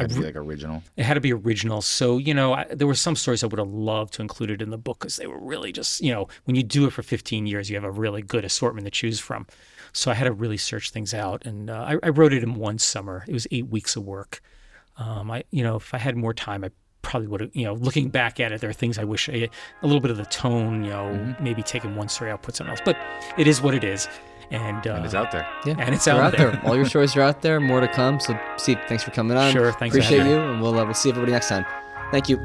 be like original. It had to be original. So, there were some stories I would have loved to include it in the book because they were really just, when you do it for 15 years, you have a really good assortment to choose from. So I had to really search things out. And I wrote it in one summer. It was 8 weeks of work. If I had more time, I probably would have, looking back at it, there are things I wish a little bit of the tone, maybe taking one story out, put something else. But it is what it is. And it's out there. Yeah, and it's out there. All your stories are out there. More to come. So, Steve, thanks for coming on. Sure, thanks. Appreciate you, and we'll see everybody next time. Thank you.